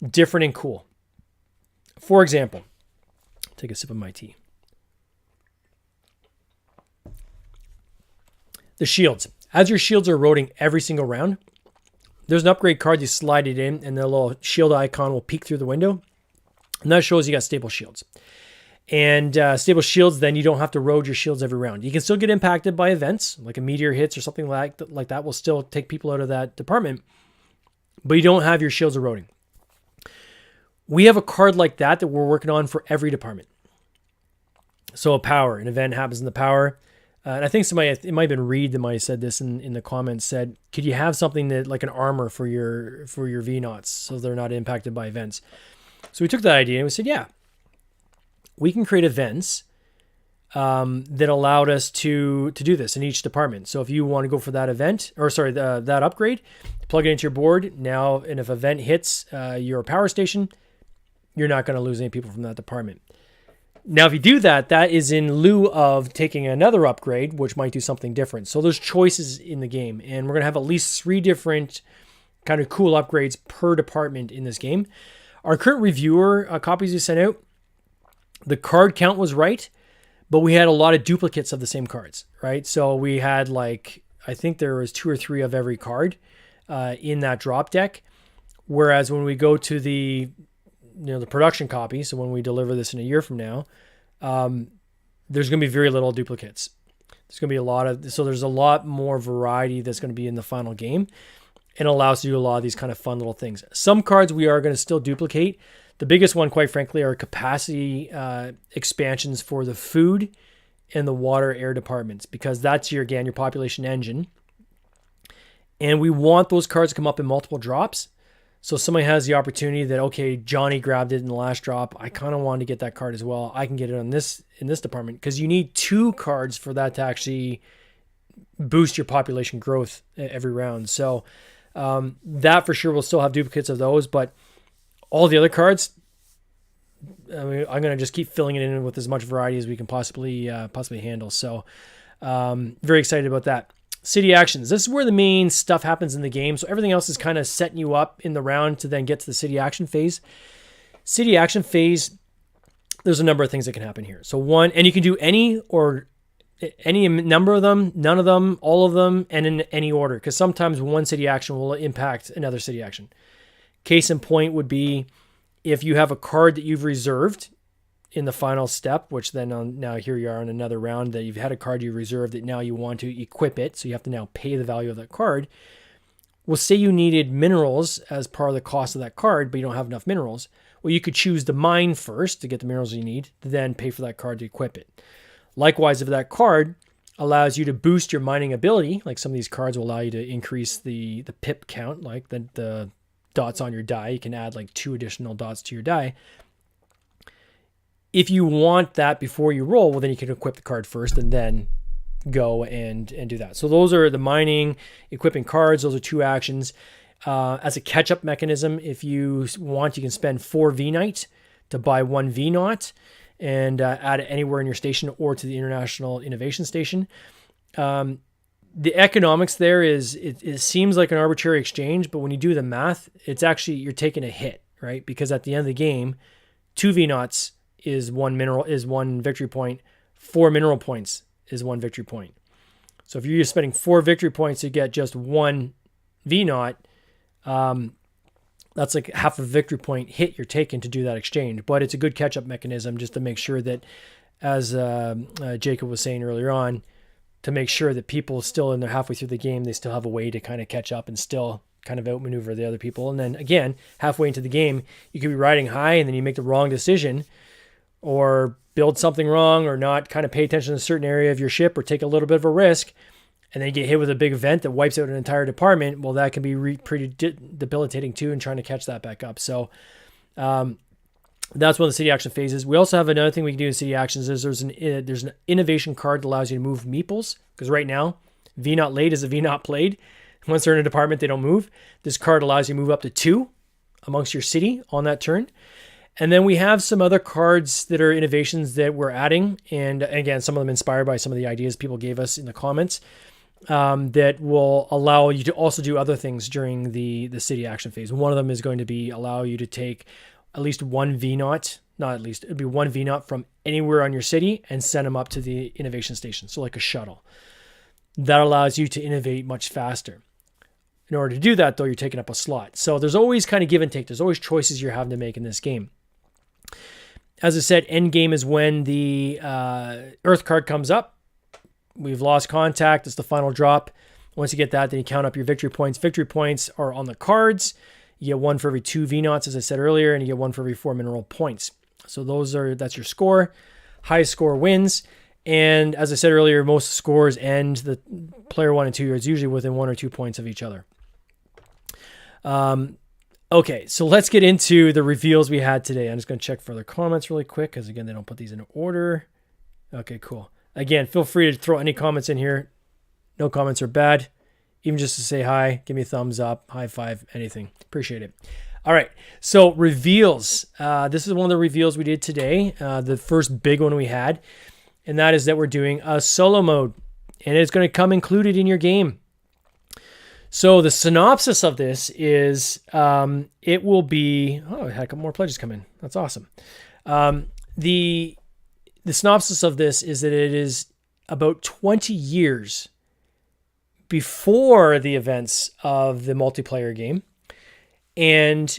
different and cool. For example, take a sip of my tea. The shields. As your shields are eroding every single round, there's an upgrade card. You slide it in, and the little shield icon will peek through the window. And that shows you got stable shields. And stable shields, then you don't have to erode your shields every round. You can still get impacted by events, like a meteor hits or something like that will still take people out of that department, but you don't have your shields eroding. We have a card like that we're working on for every department. So a power, an event happens in the power. And I think somebody, it might have been Reed that might have said this in the comments, said, could you have something that like an armor for your VNaughts so they're not impacted by events? So we took that idea and we said, yeah, we can create events that allowed us to do this in each department. So if you want to go for that event, that upgrade, plug it into your board now, and if event hits your power station, you're not going to lose any people from that department. Now, if you do that, that is in lieu of taking another upgrade, which might do something different. So there's choices in the game, and we're going to have at least 3 different kind of cool upgrades per department in this game. Our current reviewer copies we sent out, the card count was right, but we had a lot of duplicates of the same cards, right? So we had I think there was 2 or 3 of every card in that drop deck. Whereas when we go to the production copy, so when we deliver this in a year from now, there's going to be very little duplicates. There's going to be there's a lot more variety that's going to be in the final game, and allows us to do a lot of these kind of fun little things. Some cards we are going to still duplicate. The biggest one, quite frankly, are capacity expansions for the food and the water air departments, because that's your population engine. And we want those cards to come up in multiple drops. So somebody has the opportunity that, okay, Johnny grabbed it in the last drop. I kind of wanted to get that card as well. I can get it in this department, because you need 2 cards for that to actually boost your population growth every round. So that for sure will still have duplicates of those, but all the other cards, I mean, I'm going to just keep filling it in with as much variety as we can possibly handle. So very excited about that. City actions. This is where the main stuff happens in the game. So everything else is kind of setting you up in the round to then get to the city action phase. City action phase, there's a number of things that can happen here. So one, and you can do any number of them, none of them, all of them, and in any order, because sometimes one city action will impact another city action. Case in point would be if you have a card that you've reserved in the final step, which then now here you are on another round that you've had a card you reserved that now you want to equip it. So you have to now pay the value of that card. Well, say you needed minerals as part of the cost of that card, but you don't have enough minerals. Well, you could choose to mine first to get the minerals you need, then pay for that card to equip it. Likewise, if that card allows you to boost your mining ability, like some of these cards will allow you to increase the pip count, like the dots on your die. You can add 2 additional dots to your die. If you want that before you roll, well, then you can equip the card first and then go and do that. So those are the mining, equipping cards. Those are 2 actions. As a catch-up mechanism, if you want, you can spend 4 VNight to buy 1 VNaught and add it anywhere in your station or to the International Innovation Station. The economics there is, it seems like an arbitrary exchange, but when you do the math, it's actually, you're taking a hit, right? Because at the end of the game, 2 VNaughts is 1 victory point, 4 mineral points is 1 victory point. So if you're spending 4 victory points to get just 1 VNOT, that's like half a victory point hit you're taking to do that exchange. But it's a good catch-up mechanism just to make sure that, as Jacob was saying earlier on, to make sure that people still in their halfway through the game, they still have a way to kind of catch up and still kind of outmaneuver the other people. And then again, halfway into the game, you could be riding high and then you make the wrong decision or build something wrong or not kind of pay attention to a certain area of your ship or take a little bit of a risk, and then you get hit with a big event that wipes out an entire department. Well, that can be pretty debilitating too, and trying to catch that back up. So that's one of the city action phases. We also have another thing we can do in city actions is there's an innovation card that allows you to move meeples, because right now VNOT laid is a VNOT played. Once they're in a department, they don't move. This card allows you to move up to 2 amongst your city on that turn. And then we have some other cards that are innovations that we're adding. And again, some of them inspired by some of the ideas people gave us in the comments, that will allow you to also do other things during the city action phase. One of them is going to be allow you to take at least 1 VNOT, not at least, it'd be 1 VNOT from anywhere on your city and send them up to the innovation station. So like a shuttle. That allows you to innovate much faster. In order to do that, though, you're taking up a slot. So there's always kind of give and take. There's always choices you're having to make in this game. As I said, end game is when the Earth card comes up. We've lost contact. It's the final drop. Once you get that, then you count up your victory points. Victory points are on the cards. You get 1 for every 2 VNOTs, as I said earlier, and you get 1 for every 4 mineral points. So that's your score. Highest score wins. And as I said earlier, most scores end the player 1 and 2 yards, usually within 1 or 2 points of each other. Okay, so let's get into the reveals we had today. I'm just going to check for the comments really quick because, again, they don't put these in order. Okay, cool. Again, feel free to throw any comments in here. No comments are bad. Even just to say hi, give me a thumbs up, high five, anything. Appreciate it. All right, so reveals. This is one of the reveals we did today, the first big one we had, and that is that we're doing a solo mode, and it's going to come included in your game. So the synopsis of this is it will be... Oh, I had a couple more pledges come in. That's awesome. The synopsis of this is that it is about 20 years before the events of the multiplayer game, and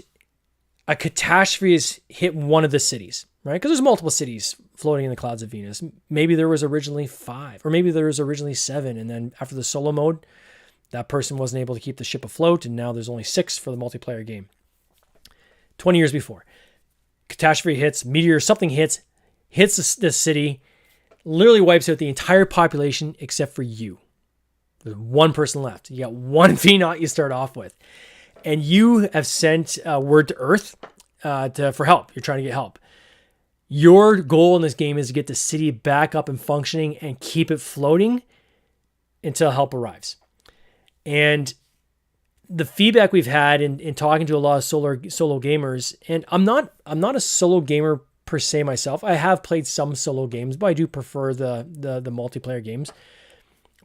a catastrophe has hit one of the cities, right? Because there's multiple cities floating in the clouds of Venus. Maybe there was originally 5, or maybe there was originally 7, and then after the solo mode, that person wasn't able to keep the ship afloat, and now there's only 6 for the multiplayer game. 20 years before. Catastrophe hits, meteor, something hits the city, literally wipes out the entire population except for you. There's 1 person left. You got 1 VNOT you start off with. And you have sent word to Earth for help. You're trying to get help. Your goal in this game is to get the city back up and functioning and keep it floating until help arrives. And the feedback we've had in talking to a lot of solo gamers, and I'm not a solo gamer per se myself. I have played some solo games, but I do prefer the multiplayer games.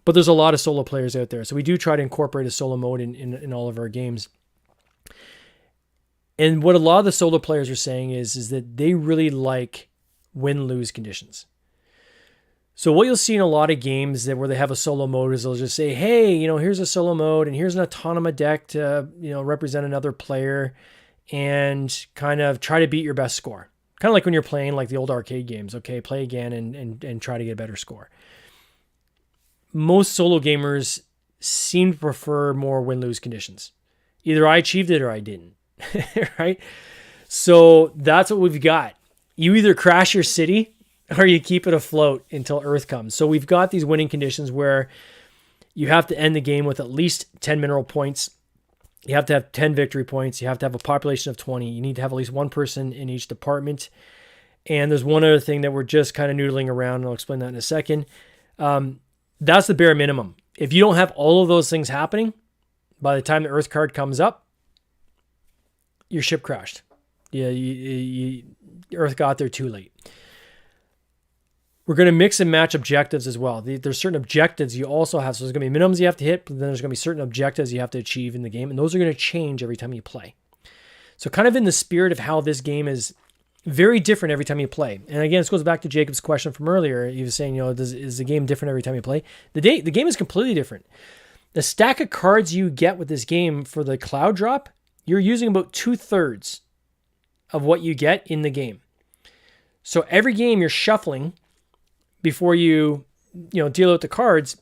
But there's a lot of solo players out there, so we do try to incorporate a solo mode in all of our games. And what a lot of the solo players are saying is that they really like win-lose conditions. So what you'll see in a lot of games where they have a solo mode is they'll just say, hey, here's a solo mode and here's an autonomous deck to, represent another player and kind of try to beat your best score. Kind of like when you're playing like the old arcade games. Okay, play again and try to get a better score. Most solo gamers seem to prefer more win-lose conditions. Either I achieved it or I didn't, right? So that's what we've got. You either crash your city or you keep it afloat until Earth comes. So we've got these winning conditions where you have to end the game with at least 10 mineral points. You have to have 10 victory points. You have to have a population of 20. You need to have at least 1 person in each department. And there's one other thing that we're just kind of noodling around, and I'll explain that in a second. That's the bare minimum. If you don't have all of those things happening, by the time the Earth card comes up, your ship crashed. Yeah, Earth got there too late. We're going to mix and match objectives as well. There's certain objectives you also have. So there's going to be minimums you have to hit, but then there's going to be certain objectives you have to achieve in the game. And those are going to change every time you play. So kind of in the spirit of how this game is very different every time you play. And again, this goes back to Jacob's question from earlier. He was saying, is the game different every time you play? The game is completely different. The stack of cards you get with this game for the cloud drop, you're using about 2/3 of what you get in the game. So every game you're shuffling before you deal out the cards.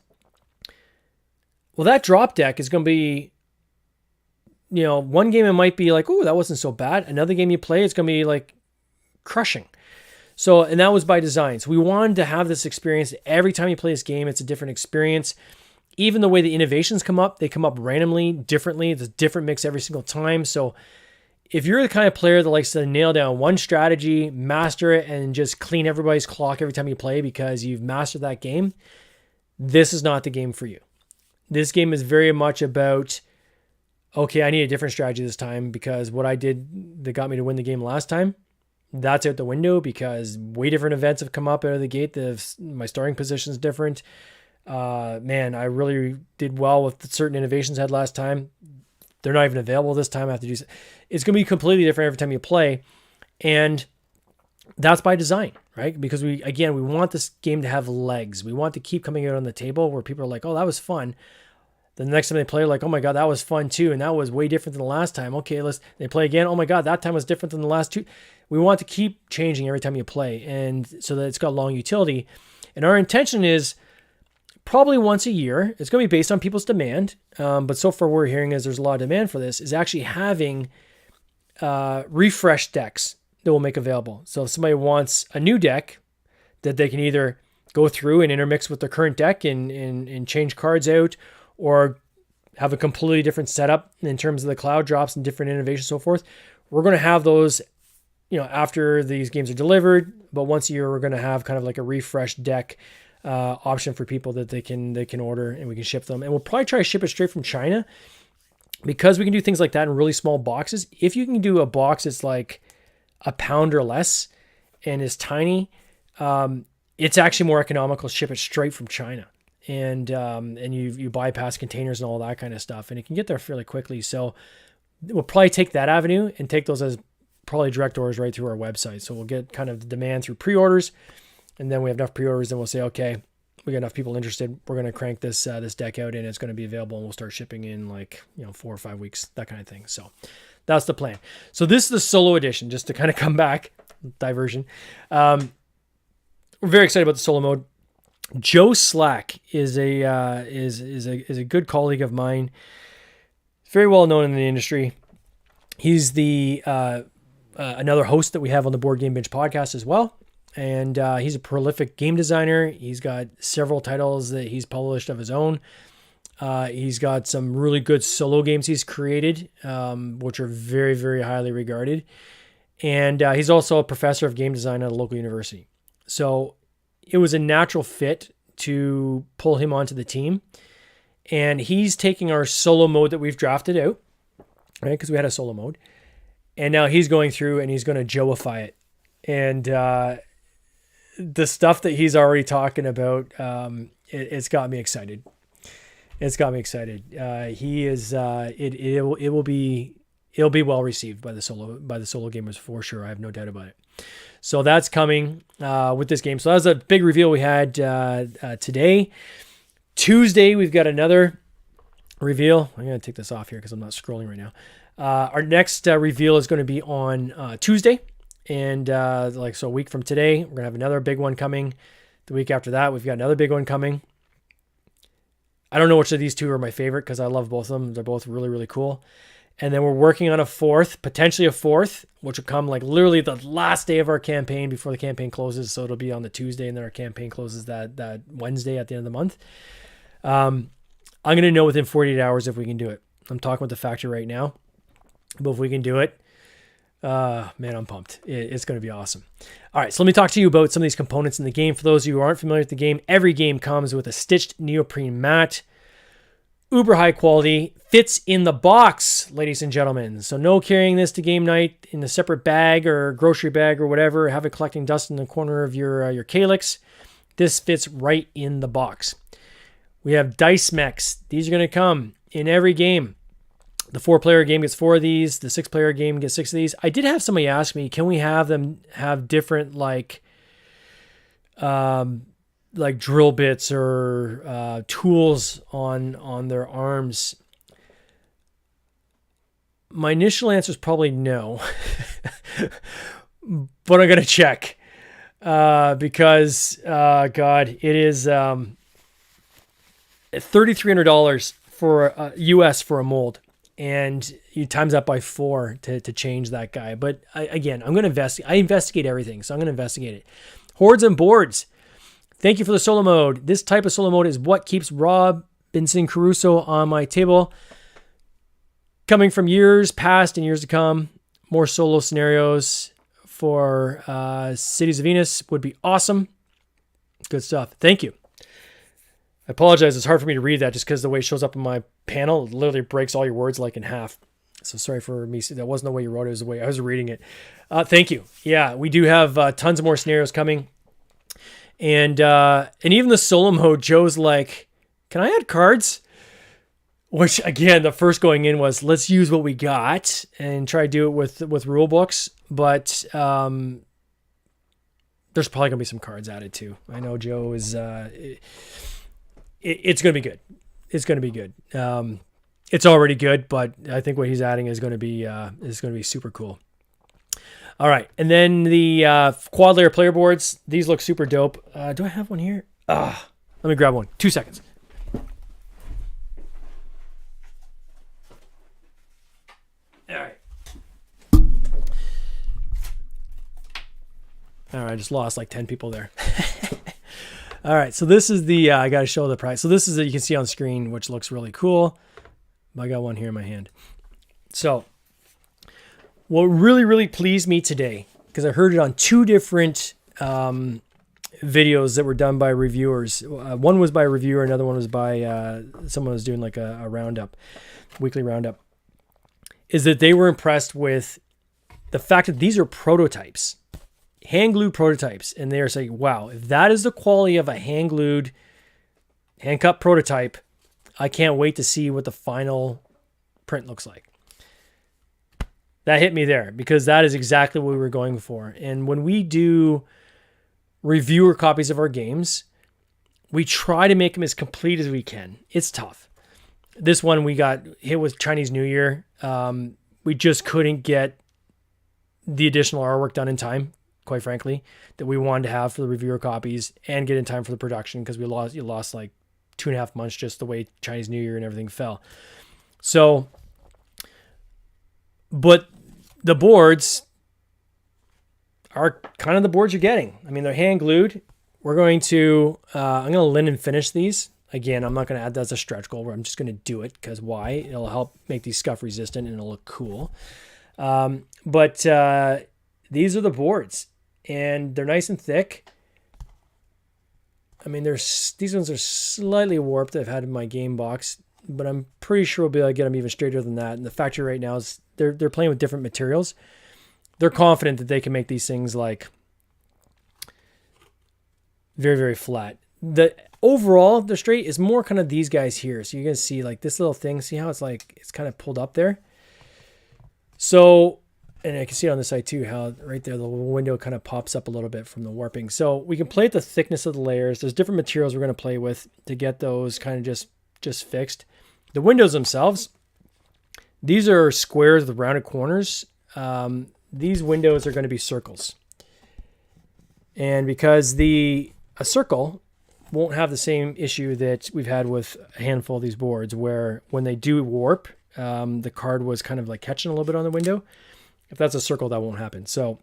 Well, that drop deck is going to be, one game it might be like, oh, that wasn't so bad. Another game you play, it's going to be like crushing. So, and that was by design. So we wanted to have this experience. Every time you play this game, it's a different experience. Even the way the innovations come up, they come up randomly, differently. It's a different mix every single time. So if you're the kind of player that likes to nail down one strategy, master it, and just clean everybody's clock every time you play because you've mastered that game, this is not the game for you. This game is very much about, okay, I need a different strategy this time because what I did that got me to win the game last time, that's out the window because way different events have come up out of the gate. My starting position is different. Man, I really did well with certain innovations I had last time. They're not even available this time. I have to do. It's going to be completely different every time you play, and that's by design, right? Because we want this game to have legs. We want to keep coming out on the table where people are like, "Oh, that was fun." Then the next time they play, like, "Oh my god, that was fun too," and that was way different than the last time. Okay, they play again. Oh my god, that time was different than the last two. We want to keep changing every time you play, and so that it's got long utility. And our intention is probably once a year. It's going to be based on people's demand. But so far what we're hearing is there's a lot of demand for this, is actually having refresh decks that we'll make available. So if somebody wants a new deck that they can either go through and intermix with their current deck and change cards out, or have a completely different setup in terms of the cloud drops and different innovations and so forth, we're going to have those, after these games are delivered. But once a year, we're going to have kind of like a refresh deck option for people that they can order, and we can ship them. And we'll probably try to ship it straight from China because we can do things like that in really small boxes. If you can do a box that's like a pound or less and is tiny, it's actually more economical to ship it straight from China. And you bypass containers and all that kind of stuff, and it can get there fairly quickly. So we'll probably take that avenue and take those as probably direct orders right through our website. So we'll get kind of the demand through pre-orders. And then we have enough pre-orders, then we'll say, okay, we got enough people interested. We're going to crank this deck out, and it's going to be available, and we'll start shipping in 4 or 5 weeks, that kind of thing. So that's the plan. So this is the solo edition, just to kind of come back, diversion. We're very excited about the solo mode. Joe Slack is a good colleague of mine, very well known in the industry. He's the another host that we have on the Board Game Binge podcast as well. And he's a prolific game designer. He's got several titles that he's published of his own. He's got some really good solo games he's created, which are very, very highly regarded. And he's also a professor of game design at a local university. So it was a natural fit to pull him onto the team. And he's taking our solo mode that we've drafted out, right? Because we had a solo mode. And now he's going through and he's going to Joe-ify it. And the stuff that he's already talking about, it's got me excited. It's got me excited. He is. It'll be well received by the solo gamers for sure. I have no doubt about it. So that's coming with this game. So that was a big reveal we had today. Tuesday we've got another reveal. I'm gonna take this off here because I'm not scrolling right now. Our next reveal is going to be on Tuesday. And so a week from today, we're going to have another big one coming. The week after that, we've got another big one coming. I don't know which of these two are my favorite because I love both of them. They're both really, really cool. And then we're working on a fourth, potentially a fourth, which will come like literally the last day of our campaign before the campaign closes. So it'll be on the Tuesday, and then our campaign closes that Wednesday at the end of the month. I'm going to know within 48 hours if we can do it. I'm talking with the factory right now. But if we can do it, man, I'm pumped. It's going to be awesome. All right, so let me talk to you about some of these components in the game. For those of you who aren't familiar with the game, every game comes with a stitched neoprene mat. Uber high quality, fits in the box, ladies and gentlemen. So no carrying this to game night in a separate bag or grocery bag or whatever, have it collecting dust in the corner of your calyx. This fits right in the box. We have dice mechs. These are going to come in every game. The 4-player game gets 4 of these. The 6-player game gets 6 of these. I did have somebody ask me, can we have them have different like drill bits or tools on their arms? My initial answer is probably no, but I'm gonna check because God, it is $3,300 for US for a mold, and you times that by 4 to change that guy. But again, I'm gonna investigate. I investigate everything, so I'm gonna investigate it. Hordes and boards. Thank you for the solo mode. This type of solo mode is what keeps Robinson Crusoe on my table. Coming from years past and years to come, more solo scenarios for Cities of Venus would be awesome. Good stuff. Thank you. I apologize. It's hard for me to read that just because the way it shows up on my panel, it literally breaks all your words like in half. So sorry for me. That wasn't the way you wrote it. It was the way I was reading it. Thank you. Yeah, we do have tons of more scenarios coming. And even the solo mode, Joe's like, can I add cards? Which, again, the first going in was, let's use what we got and try to do it with rule books. But there's probably going to be some cards added too. I know Joe is... it's going to be good. It's going to be good. It's already good, but I think what he's adding is going to be super cool. All right, and then the quad layer player boards. These look super dope. Do I have one here? Let me grab one. 2 seconds. All right, I just lost like 10 people there. All right, so this is the, I got to show the price. So this is that you can see on screen, which looks really cool. I got one here in my hand. So what really, really pleased me today, because I heard it on 2 different videos that were done by reviewers. One was by a reviewer, another one was by someone who was doing like a roundup, weekly roundup, is that they were impressed with the fact that these are prototypes. Hand-glued prototypes, and they're saying, wow, if that is the quality of a hand-glued, hand-cut prototype, I can't wait to see what the final print looks like. That hit me there, because that is exactly what we were going for. And when we do reviewer copies of our games, we try to make them as complete as we can. It's tough. This one, we got hit with Chinese New Year. We just couldn't get the additional artwork done in time, quite frankly, that we wanted to have for the reviewer copies and get in time for the production, because you lost like 2.5 months just the way Chinese New Year and everything fell. So, but the boards are kind of the boards you're getting. I mean, they're hand glued. We're going to, I'm going to linen finish these. Again, I'm not going to add that as a stretch goal, where I'm just going to do it because why? It'll help make these scuff resistant and it'll look cool. But these are the boards, and they're nice and thick. I mean, these ones are slightly warped. I've had in my game box, but I'm pretty sure we'll be able to get them even straighter than that. And the factory right now is they're playing with different materials. They're confident that they can make these things like very, very flat. The overall, the straight is more kind of these guys here. So you're going to see like this little thing. See how it's like, it's kind of pulled up there. So, and I can see it on this side too, how right there, the window kind of pops up a little bit from the warping. So we can play at the thickness of the layers. There's different materials we're going to play with to get those kind of just fixed. The windows themselves, these are squares with rounded corners. These windows are going to be circles. And because a circle won't have the same issue that we've had with a handful of these boards, where when they do warp, the card was kind of like catching a little bit on the window. If that's a circle, that won't happen. So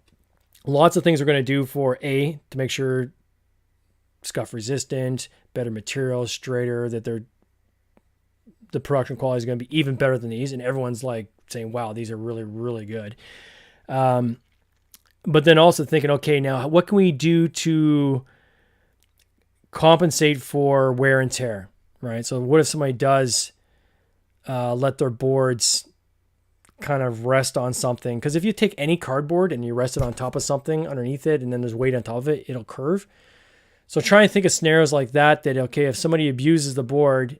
lots of things we're going to do for to make sure scuff resistant, better materials, straighter, that the production quality is going to be even better than these. And everyone's like saying, wow, these are really, really good. But then also thinking, okay, now what can we do to compensate for wear and tear, right? So what if somebody does let their boards kind of rest on something? Because if you take any cardboard and you rest it on top of something underneath it, and then there's weight on top of it, it'll curve. So try and think of scenarios like that, okay, if somebody abuses the board,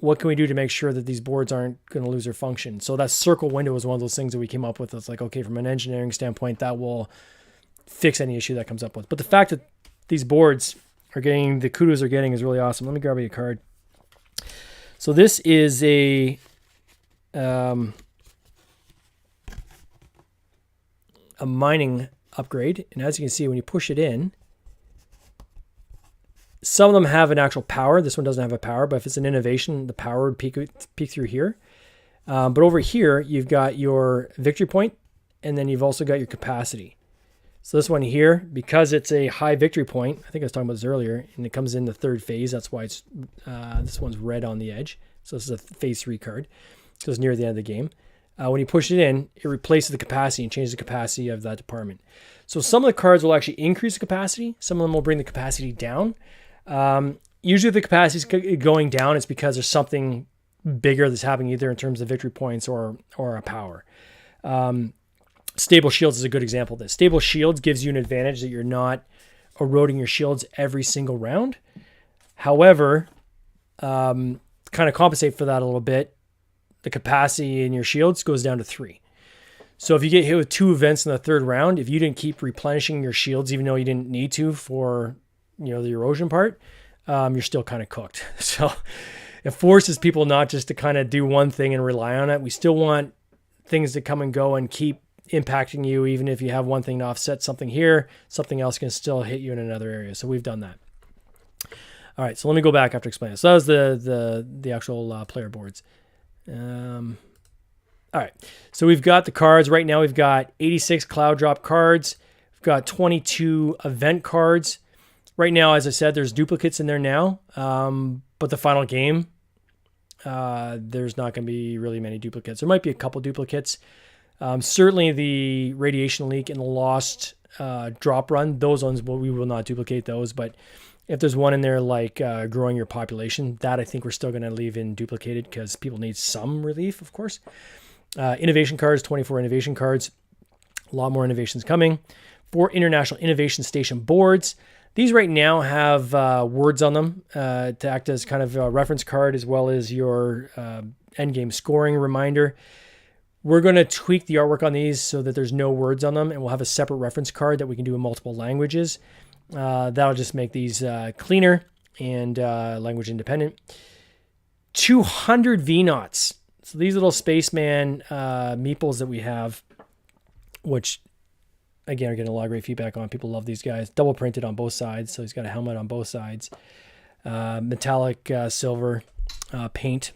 what can we do to make sure that these boards aren't going to lose their function? So that circle window was one of those things that we came up with. It's like, okay, from an engineering standpoint, that will fix any issue that comes up with. But the fact that these boards are getting the kudos they're getting is really awesome. Let me grab you a card. So this is a mining upgrade. And as you can see, when you push it in, some of them have an actual power. This one doesn't have a power, but if it's an innovation, the power would peek through here. But over here, you've got your victory point, and then you've also got your capacity. So this one here, because it's a high victory point, I think I was talking about this earlier, and it comes in the third phase. That's why it's this one's red on the edge. So this is a phase 3 card. So it's near the end of the game. When you push it in, it replaces the capacity and changes the capacity of that department. So some of the cards will actually increase the capacity. Some of them will bring the capacity down. Usually if the capacity is going down, it's because there's something bigger that's happening either in terms of victory points or a power. Stable Shields is a good example of this. Stable Shields gives you an advantage that you're not eroding your shields every single round. However, kind of compensate for that a little bit, the capacity in your shields goes down to 3. So if you get hit with 2 events in the third round, if you didn't keep replenishing your shields, even though you didn't need to for the erosion part, you're still kind of cooked. So it forces people not just to kind of do one thing and rely on it. We still want things to come and go and keep impacting you. Even if you have one thing to offset something here, something else can still hit you in another area. So we've done that. All right, so let me go back after explaining. So that was the actual player boards. All right, so we've got the cards. Right now we've got 86 cloud drop cards. We've got 22 event cards. Right now, as I said, there's duplicates in there now, but the final game, there's not going to be really many duplicates. There might be a couple duplicates. Certainly the radiation leak and the lost drop run, those ones, we will not duplicate those, but if there's one in there like growing your population, that I think we're still going to leave in duplicated because people need some relief, of course. Innovation cards, 24 innovation cards. A lot more innovations coming. 4 International Innovation Station boards. These right now have words on them to act as kind of a reference card as well as your endgame scoring reminder. We're going to tweak the artwork on these so that there's no words on them, and we'll have a separate reference card that we can do in multiple languages. That'll just make these cleaner and language independent. 200 VNaughts. So these little spaceman meeples that we have, which again are getting a lot of great feedback on. People love these guys. Double printed on both sides, so he's got a helmet on both sides. Metallic silver paint.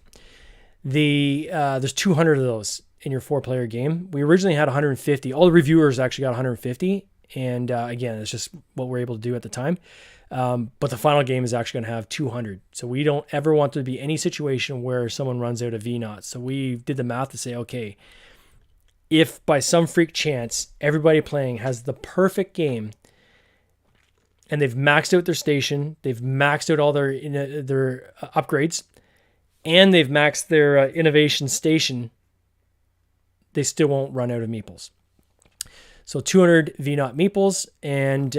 There's 200 of those in your 4-player game. We originally had 150. All the reviewers actually got 150. And again, it's just what we're able to do at the time. But the final game is actually going to have 200. So we don't ever want there to be any situation where someone runs out of VNaughts. So we did the math to say, okay, if by some freak chance everybody playing has the perfect game and they've maxed out their station, they've maxed out all their upgrades, and they've maxed their innovation station, they still won't run out of meeples. So 200 VNaught meeples, and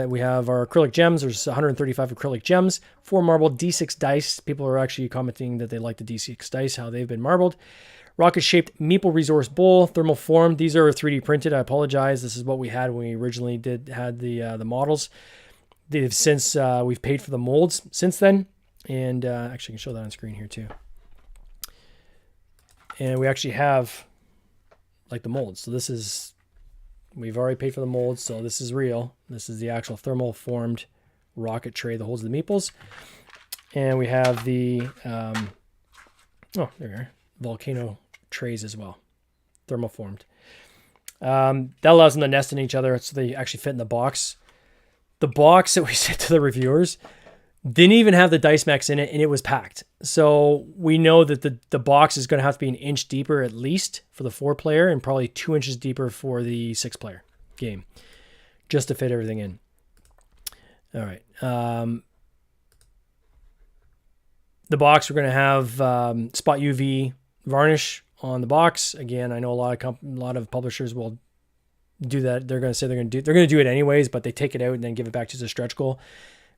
we have our acrylic gems. There's 135 acrylic gems, 4 marbled D6 dice. People are actually commenting that they like the D6 dice, how they've been marbled. Rocket-shaped meeple resource bowl, thermal formed. These are 3D printed. I apologize. This is what we had when we originally had the models. They've since we've paid for the molds since then, and actually I can show that on screen here too. And we actually have like the molds. So this is, we've already paid for the molds, so this is real. This is the actual thermal formed rocket tray that holds the meeples. And we have the there we are, volcano trays as well, thermal formed. That allows them to nest in each other, so they actually fit in the box. The box that we sent to the reviewers didn't even have the dice mechs in it, and it was packed. So we know that the box is going to have to be an inch deeper at least for the 4-player and probably 2 inches deeper for the 6-player game, just to fit everything in. All right. The box, we're going to have spot UV varnish on the box. Again, I know a lot of publishers will do that. They're going to say they're going to do it anyways, but they take it out and then give it back to the stretch goal.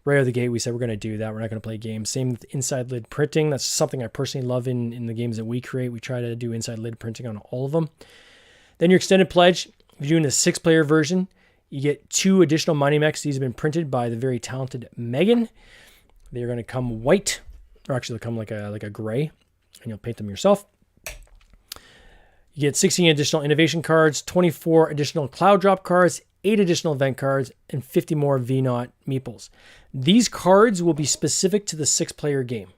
right out of the gate, we said we're going to do that. We're not going to play games. Same with inside lid printing. That's something I personally love in the games that we create. We try to do inside lid printing on all of them. Then your extended pledge, if you're doing the 6-player version, you get 2 additional Mighty Mechs. These have been printed by the very talented Megan. They're going to come white, or actually they'll come like a gray, and you'll paint them yourself. You get 16 additional innovation cards, 24 additional cloud drop cards, 8 additional event cards, and 50 more VNOT meeples. These cards will be specific to the 6-player game.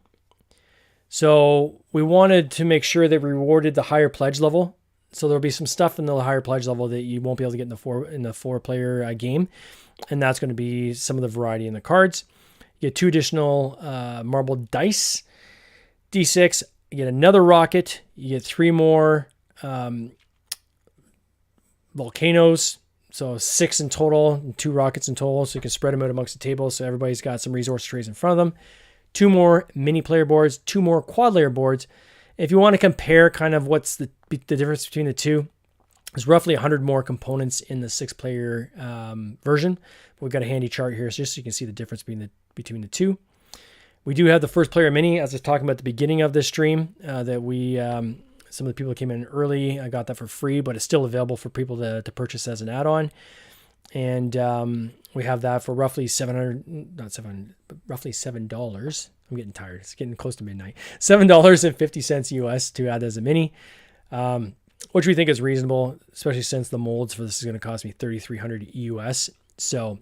So we wanted to make sure that we rewarded the higher pledge level. So there'll be some stuff in the higher pledge level that you won't be able to get in the 4-player game. And that's going to be some of the variety in the cards. You get 2 additional marble dice, D6. You get another rocket. You get 3 more volcanoes. So 6 in total, and 2 rockets in total. So you can spread them out amongst the table. So everybody's got some resource trays in front of them. 2 more mini player boards, 2 more quad layer boards. If you want to compare kind of what's the difference between the two, there's roughly 100 more components in the 6-player version. We've got a handy chart here just so you can see the difference between the two. We do have the first player mini, as I was talking about at the beginning of this stream, that we some of the people that came in early, I got that for free, but it's still available for people to purchase as an add-on. And we have that for roughly roughly $7. I'm getting tired. It's getting close to midnight. $7.50 US to add as a mini, which we think is reasonable, especially since the molds for this is going to cost me $3,300 US. So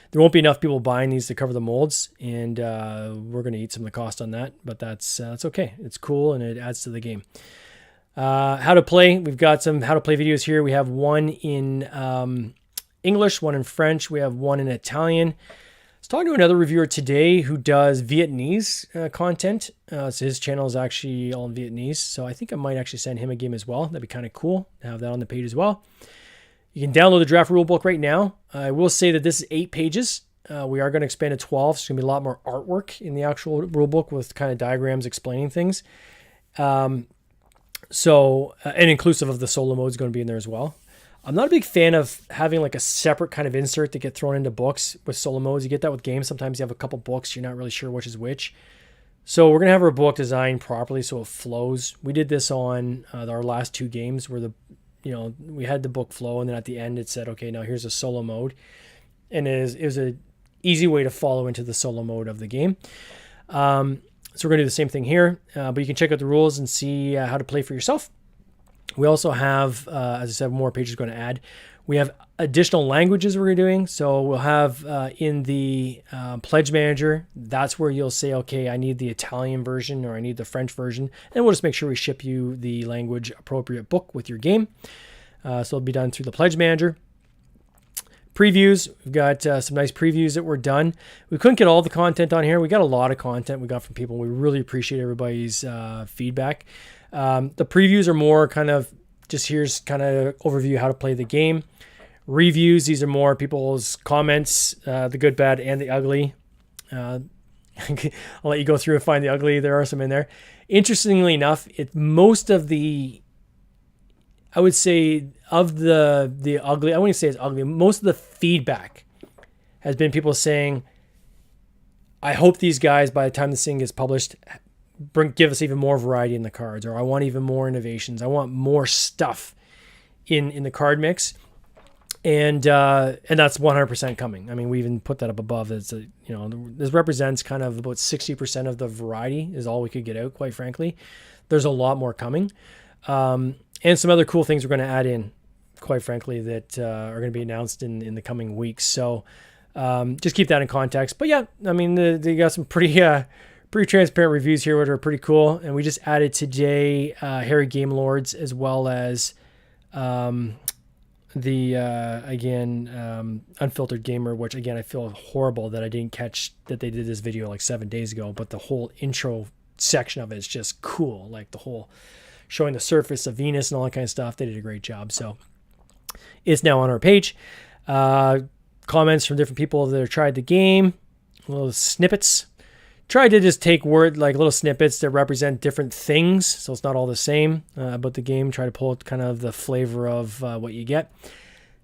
there won't be enough people buying these to cover the molds, and we're going to eat some of the cost on that, but that's okay. It's cool, and it adds to the game. How to play. We've got some how to play videos here. We have one in English, one in French. We have one in Italian. I was talking to another reviewer today who does Vietnamese content. So his channel is actually all in Vietnamese. So I think I might actually send him a game as well. That'd be kind of cool to have that on the page as well. You can download the draft rulebook right now. I will say that this is 8 pages. We are going to expand to 12. So it's going to be a lot more artwork in the actual rulebook with kind of diagrams explaining things. And inclusive of the solo mode is going to be in there as well. I'm not a big fan of having like a separate kind of insert that get thrown into books with solo modes. You get that with games. Sometimes you have a couple books. You're not really sure which is which. So we're going to have our book designed properly so it flows. We did this on our last 2 games where we had the book flow, and then at the end it said, okay, now here's a solo mode. And it was an easy way to follow into the solo mode of the game. So we're going to do the same thing here, but you can check out the rules and see how to play for yourself. We also have, as I said, more pages going to add. We have additional languages we're doing. So we'll have in the Pledge Manager, that's where you'll say, okay, I need the Italian version or I need the French version. And we'll just make sure we ship you the language appropriate book with your game. So it'll be done through the Pledge Manager. Previews, we've got some nice previews that were done. We couldn't get all the content on here. We got a lot of content we got from people. We really appreciate everybody's feedback. The previews are more kind of just here's kind of overview how to play the game. Reviews, these are more people's comments, the good, bad, and the ugly. I'll let you go through and find the ugly. There are some in there. Interestingly enough, most of the, I would say, of the ugly, I wouldn't say it's ugly. Most of the feedback has been people saying, I hope these guys, by the time this thing gets published, give us even more variety in the cards, or I want even more innovations. I want more stuff in the card mix. And that's 100% coming. I mean, we even put that up above. This represents kind of about 60% of the variety is all we could get out, quite frankly. There's a lot more coming. And some other cool things we're going to add in, quite frankly, that are going to be announced in the coming weeks. So just keep that in context. But yeah, I mean, they got some pretty transparent reviews here, which are pretty cool. And we just added today Harry Game Lords, as well as Unfiltered Gamer, which again, I feel horrible that I didn't catch that they did this video like 7 days ago, but the whole intro section of it is just cool. Like the whole showing the surface of Venus and all that kind of stuff. They did a great job. So it's now on our page. Comments from different people that have tried the game, little snippets. Tried to just take like little snippets that represent different things, so it's not all the same about the game. Try to pull kind of the flavor of what you get.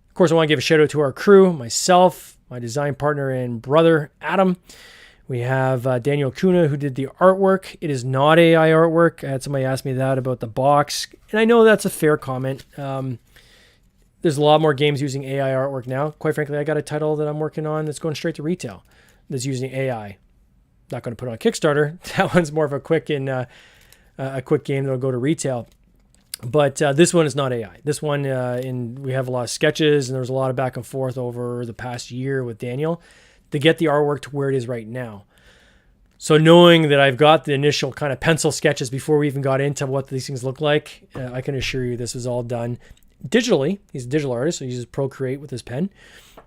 Of course, I want to give a shout out to our crew, myself, my design partner and brother, Adam. We have Daniel Kuna, who did the artwork. It is not AI artwork. I had somebody ask me that about the box, and I know that's a fair comment. There's a lot more games using AI artwork now. Quite frankly, I got a title that I'm working on that's going straight to retail that's using AI. Not going to put it on Kickstarter. That one's more of a quick game that'll go to retail. But this one is not AI. This one, we have a lot of sketches, and there was a lot of back and forth over the past year with Daniel to get the artwork to where it is right now. So knowing that I've got the initial kind of pencil sketches before we even got into what these things look like, I can assure you this was all done digitally. He's a digital artist, so he uses Procreate with his pen.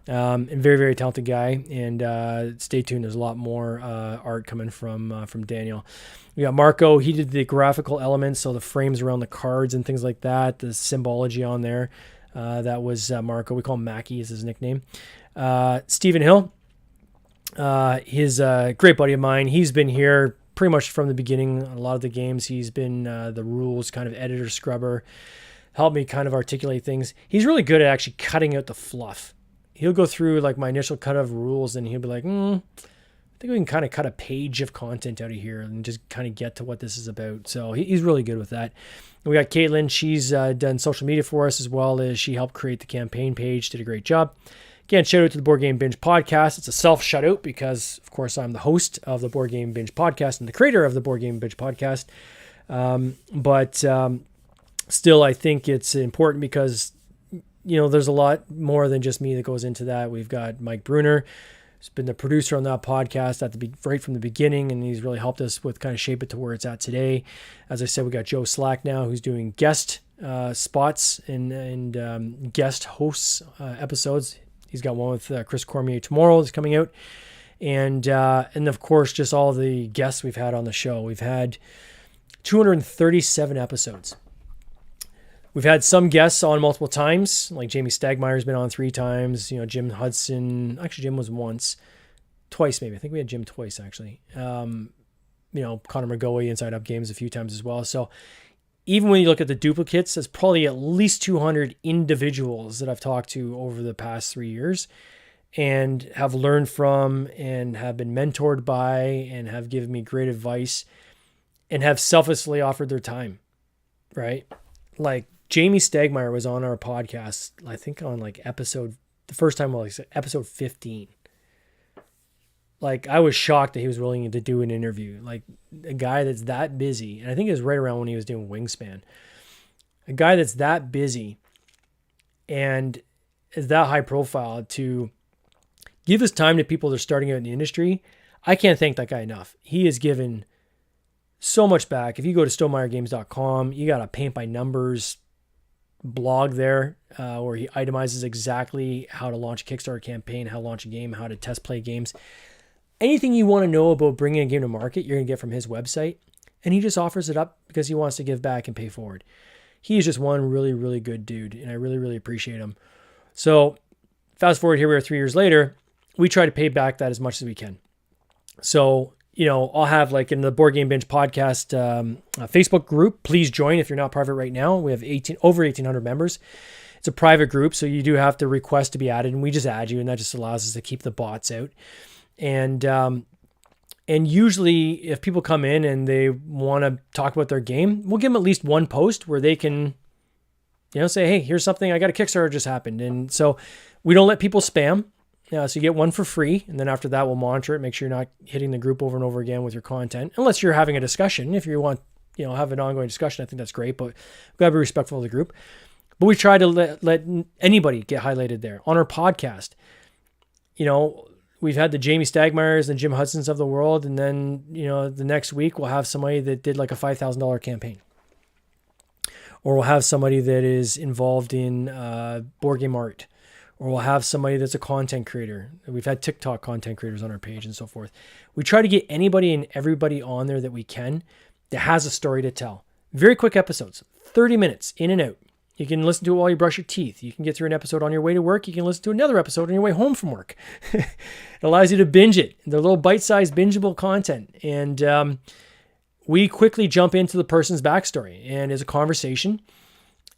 And very, very talented guy. And stay tuned. There's a lot more art coming from Daniel. We got Marco. He did the graphical elements, so the frames around the cards and things like that, the symbology on there. That was Marco. We call him Mackie is his nickname. Stephen Hill. He's a great buddy of mine. He's been here pretty much from the beginning. A lot of the games, he's been the rules kind of editor scrubber. Helped me kind of articulate things. He's really good at actually cutting out the fluff. He'll go through like my initial cut of rules and he'll be like, I think we can kind of cut a page of content out of here and just kind of get to what this is about. So he's really good with that. And we got Caitlin. She's done social media for us as well as she helped create the campaign page. Did a great job. Again, shout out to the Board Game Binge podcast. It's a self shout out because, of course, I'm the host of the Board Game Binge podcast and the creator of the Board Game Binge podcast. But still, I think it's important because there's a lot more than just me that goes into that. We've got Mike Bruner, who's been the producer on that podcast right from the beginning, and he's really helped us with kind of shape it to where it's at today. As I said, we got Joe Slack now, who's doing guest spots and guest hosts episodes. He's got one with Chris Cormier tomorrow that's coming out. And of course, just all the guests we've had on the show. We've had 237 episodes. We've had some guests on multiple times, like Jamie Stagmeyer's been on 3 times. Jim Hudson. Actually, Jim was twice maybe. I think we had Jim twice actually. Connor McGoey, Inside Up Games a few times as well. So even when you look at the duplicates, there's probably at least 200 individuals that I've talked to over the past 3 years and have learned from and have been mentored by and have given me great advice and have selflessly offered their time, right? Like Jamie Stagmeyer was on our podcast, I think on the first time was episode 15. Like I was shocked that he was willing to do an interview. Like a guy that's that busy, and I think it was right around when he was doing Wingspan. A guy that's that busy and is that high profile to give his time to people that are starting out in the industry. I can't thank that guy enough. He has given so much back. If you go to StonemeyerGames.com, you got a paint by numbers blog there where he itemizes exactly how to launch a Kickstarter campaign, how to launch a game, how to test play games. Anything you want to know about bringing a game to market, you're going to get from his website. And he just offers it up because he wants to give back and pay forward. He is just one really, really good dude. And I really, really appreciate him. So fast forward here, we are 3 years later. We try to pay back that as much as we can. So, I'll have in the Board Game Binge podcast Facebook group. Please join if you're not private right now. We have over 1,800 members. It's a private group, so you do have to request to be added, and we just add you, and that just allows us to keep the bots out. And usually, if people come in and they want to talk about their game, we'll give them at least one post where they can, say, "Hey, here's something. I got a Kickstarter just happened," and so we don't let people spam. So you get one for free, and then after that, we'll monitor it, make sure you're not hitting the group over and over again with your content, unless you're having a discussion. If you want, have an ongoing discussion, I think that's great, but we've got to be respectful of the group. But we try to let anybody get highlighted there. On our podcast, we've had the Jamie Stagmeyers and Jim Hudsons of the world, and then, the next week we'll have somebody that did like a $5,000 campaign. Or we'll have somebody that is involved in board game art. Or we'll have somebody that's a content creator. We've had TikTok content creators on our page and so forth. We try to get anybody and everybody on there that we can that has a story to tell. Very quick episodes, 30 minutes in and out. You can listen to it while you brush your teeth. You can get through an episode on your way to work. You can listen to another episode on your way home from work. It allows you to binge it. They're little bite-sized bingeable content. And we quickly jump into the person's backstory. And it's a conversation.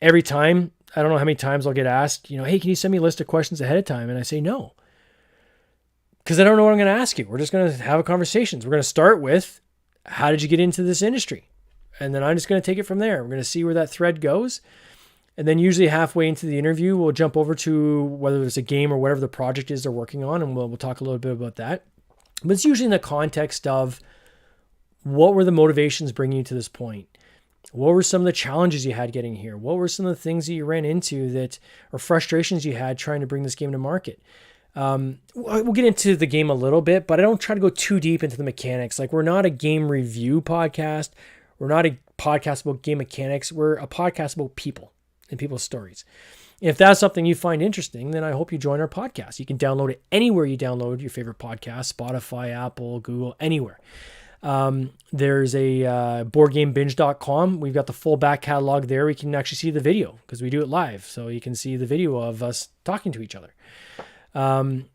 Every time, I don't know how many times I'll get asked, hey, can you send me a list of questions ahead of time? And I say no. because I don't know what I'm going to ask you. We're just going to have conversations. We're going to start with, how did you get into this industry? And then I'm just going to take it from there. We're going to see where that thread goes. And then usually halfway into the interview, we'll jump over to whether it's a game or whatever the project is they're working on. And we'll talk a little bit about that. But it's usually in the context of, what were the motivations bringing you to this point? What were some of the challenges you had getting here? What were some of the things that you ran into or frustrations you had trying to bring this game to market? We'll get into the game a little bit, but I don't try to go too deep into the mechanics. Like, we're not a game review podcast. We're not a podcast about game mechanics. We're a podcast about people and people's stories. If that's something you find interesting, then I hope you join our podcast. You can download it anywhere you download your favorite podcast, Spotify, Apple, Google, anywhere. There's a boardgamebinge.com. We've got the full back catalog there. We can actually see the video because we do it live. So you can see the video of us talking to each other. And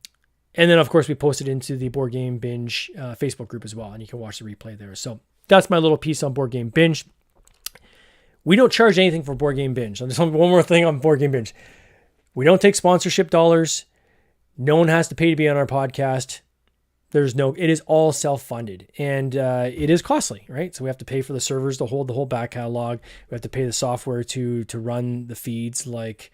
then, of course, we post it into the Board Game Binge Facebook group as well, and you can watch the replay there. So that's my little piece on Board Game Binge. We don't charge anything for Board Game Binge. Just one more thing on Board Game Binge. We don't take sponsorship dollars. No one has to pay to be on our podcast. It is all self-funded, and it is costly, right? So we have to pay for the servers to hold the whole back catalog. We have to pay the software to run the feeds like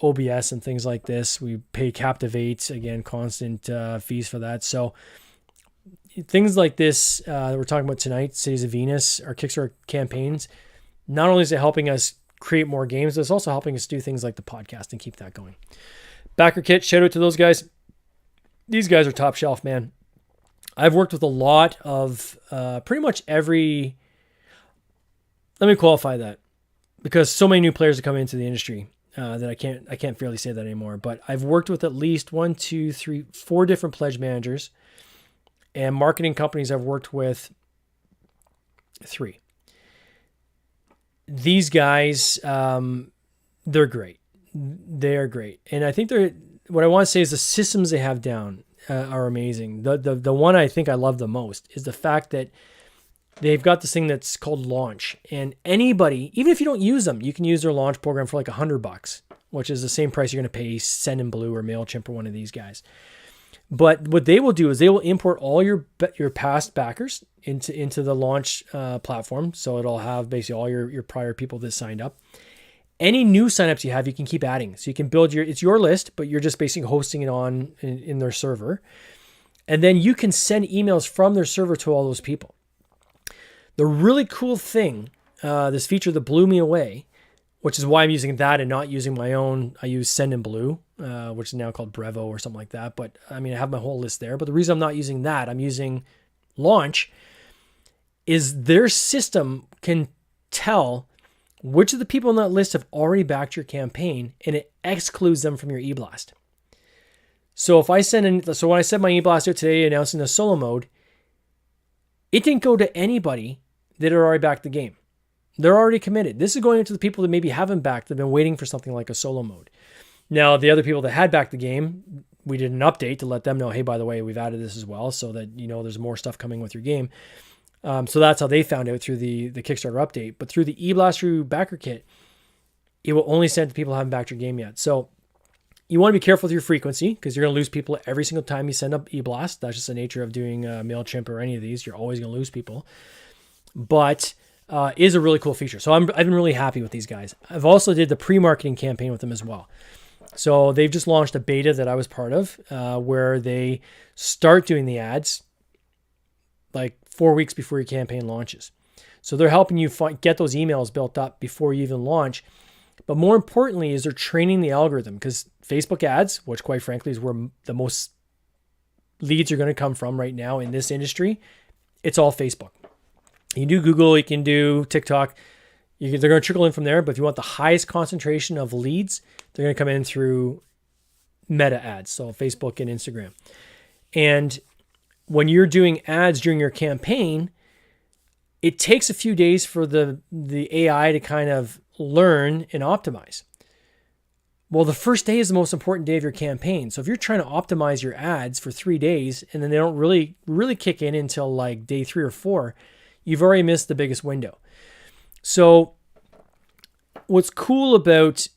OBS and things like this. We pay Captivate, again, constant fees for that. So things like this that we're talking about tonight, Cities of Venus, our Kickstarter campaigns, not only is it helping us create more games, but it's also helping us do things like the podcast and keep that going. BackerKit, shout out to those guys. These guys are top shelf, man. I've worked with a lot of pretty much every. Let me qualify that, because so many new players are coming into the industry that I can't fairly say that anymore. But I've worked with at least 1, 2, 3, 4 different pledge managers, and marketing companies. I've worked with 3. These guys, they're great. They're great, and I think what I want to say is the systems they have down are amazing. The one I think I love the most is the fact that they've got this thing that's called Launch, and anybody, even if you don't use them, you can use their Launch program for like $100, which is the same price you're going to pay Sendinblue or MailChimp or one of these guys. But what they will do is they will import all your past backers into the Launch platform. So it'll have basically all your prior people that signed up. Any new signups you have, you can keep adding. So you can build it's your list, but you're just basically hosting it in their server. And then you can send emails from their server to all those people. The really cool thing, this feature that blew me away, which is why I'm using that and not using my own. I use Sendinblue, which is now called Brevo or something like that. But I mean, I have my whole list there. But the reason I'm not using that, I'm using Launch, is their system can tell which of the people on that list have already backed your campaign, and it excludes them from your eBlast. So if I when I sent my eBlast out today announcing the solo mode, it didn't go to anybody that had already backed the game. They're already committed. This is going into the people that maybe haven't backed, that have been waiting for something like a solo mode. Now, the other people that had backed the game, we did an update to let them know, hey, by the way, we've added this as well, so that there's more stuff coming with your game. So that's how they found out, through the Kickstarter update. But through the eBlast through BackerKit, it will only send to people who haven't backed your game yet. So you want to be careful with your frequency, because you're going to lose people every single time you send up eBlast. That's just the nature of doing MailChimp or any of these. You're always going to lose people. But is a really cool feature. So I've been really happy with these guys. I've also did the pre-marketing campaign with them as well. So they've just launched a beta that I was part of, where they start doing the ads like 4 weeks before your campaign launches. So they're helping you get those emails built up before you even launch. But more importantly is they're training the algorithm, because Facebook ads, which quite frankly is where the most leads are going to come from right now in this industry, it's all Facebook. You can do Google, you can do TikTok. They're going to trickle in from there. But if you want the highest concentration of leads, they're going to come in through Meta ads, so Facebook and Instagram. And when you're doing ads during your campaign, it takes a few days for the AI to kind of learn and optimize. Well, the first day is the most important day of your campaign. So if you're trying to optimize your ads for 3 days, and then they don't really kick in until like day 3 or 4, you've already missed the biggest window. So what's cool about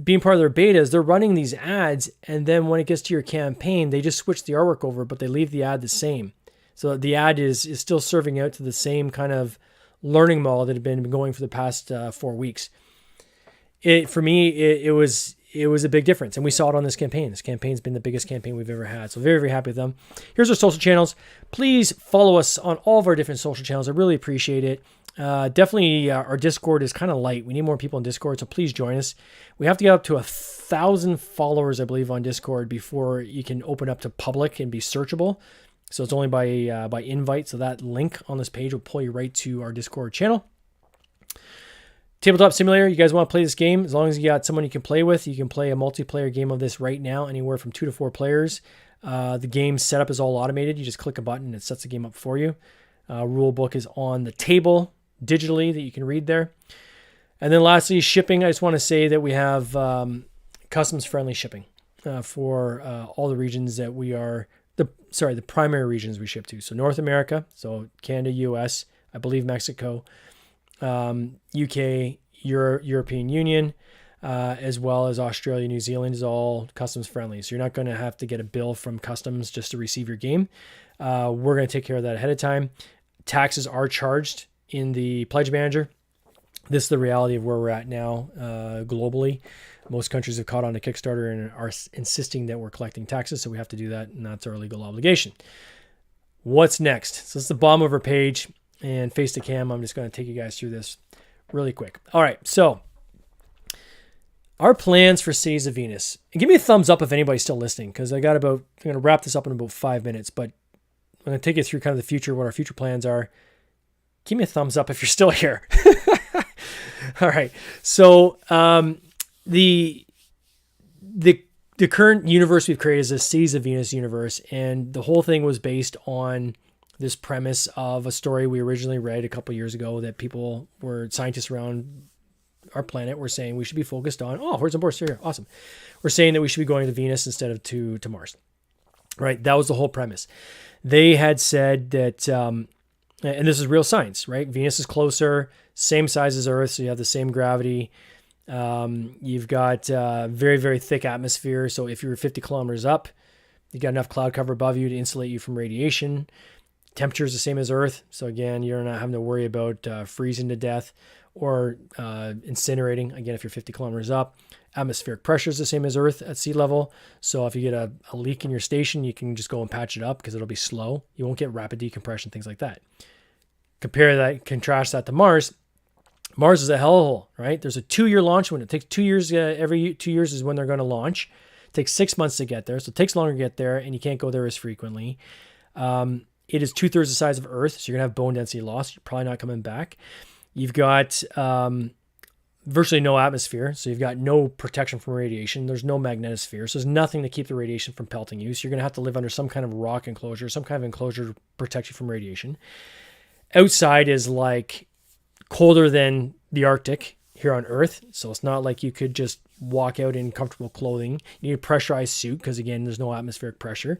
being part of their betas, they're running these ads, and then when it gets to your campaign, they just switch the artwork over, but they leave the ad the same. So the ad is still serving out to the same kind of learning model that had been going for the past 4 weeks. For me, it was a big difference, and we saw it on this campaign. This campaign's been the biggest campaign we've ever had, so very, very happy with them. Here's our social channels. Please follow us on all of our different social channels. I really appreciate it. Definitely our Discord is kind of light. We need more people in Discord, so please join us. We have to get up to 1,000 followers, I believe, on Discord before you can open up to public and be searchable. So it's only by invite. So that link on this page will pull you right to our Discord channel. Tabletop Simulator, you guys want to play this game? As long as you got someone you can play with, you can play a multiplayer game of this right now, anywhere from 2 to 4 players. The game setup is all automated. You just click a button and it sets the game up for you. Rule book is on the table digitally that you can read there. And then lastly, shipping. I just want to say that we have customs friendly shipping for all the regions that we are, the primary regions we ship to. So North America, so Canada, US, I believe Mexico, UK, European Union, as well as Australia, New Zealand is all customs friendly. So you're not going to have to get a bill from customs just to receive your game. We're going to take care of that ahead of time. Taxes are charged in the Pledge Manager. This is the reality of where we're at now globally. Most countries have caught on to Kickstarter and are insisting that we're collecting taxes, so we have to do that, and that's our legal obligation. What's next? So it's the bottom of our page, and face to cam, I'm just going to take you guys through this really quick. All right, so our plans for Cities of Venus. And give me a thumbs up if anybody's still listening, because I'm going to wrap this up in about 5 minutes, but I'm going to take you through kind of the future, what our future plans are. Give me a thumbs up if you're still here. All right. So the current universe we've created is a Cities of Venus universe, and the whole thing was based on this premise of a story we originally read a couple years ago that scientists around our planet were saying we should be focused on. Oh, Horizon Bourse here. Awesome. We're saying that we should be going to Venus instead of to Mars. Right. That was the whole premise. They had said that, and this is real science, right? Venus is closer, same size as Earth, so you have the same gravity. You've got very, very thick atmosphere. So if you're 50 kilometers up, you got enough cloud cover above you to insulate you from radiation. Temperature is the same as Earth. So again, you're not having to worry about freezing to death or incinerating. Again, if you're 50 kilometers up, atmospheric pressure is the same as Earth at sea level. So if you get a leak in your station, you can just go and patch it up because it'll be slow. You won't get rapid decompression, things like that. Contrast that to Mars. Mars is a hellhole, right? There's a 2-year launch window. It takes 2 years. Every 2 years is when they're going to launch. It takes 6 months to get there. So it takes longer to get there, and you can't go there as frequently. It is 2/3 the size of Earth, so you're going to have bone density loss. You're probably not coming back. You've got virtually no atmosphere, so you've got no protection from radiation. There's no magnetosphere, so there's nothing to keep the radiation from pelting you. So you're going to have to live under some kind of rock enclosure, some kind of enclosure to protect you from radiation. Outside is like colder than the Arctic here on Earth, so it's not like you could just walk out in comfortable clothing. You need a pressurized suit because, again, there's no atmospheric pressure,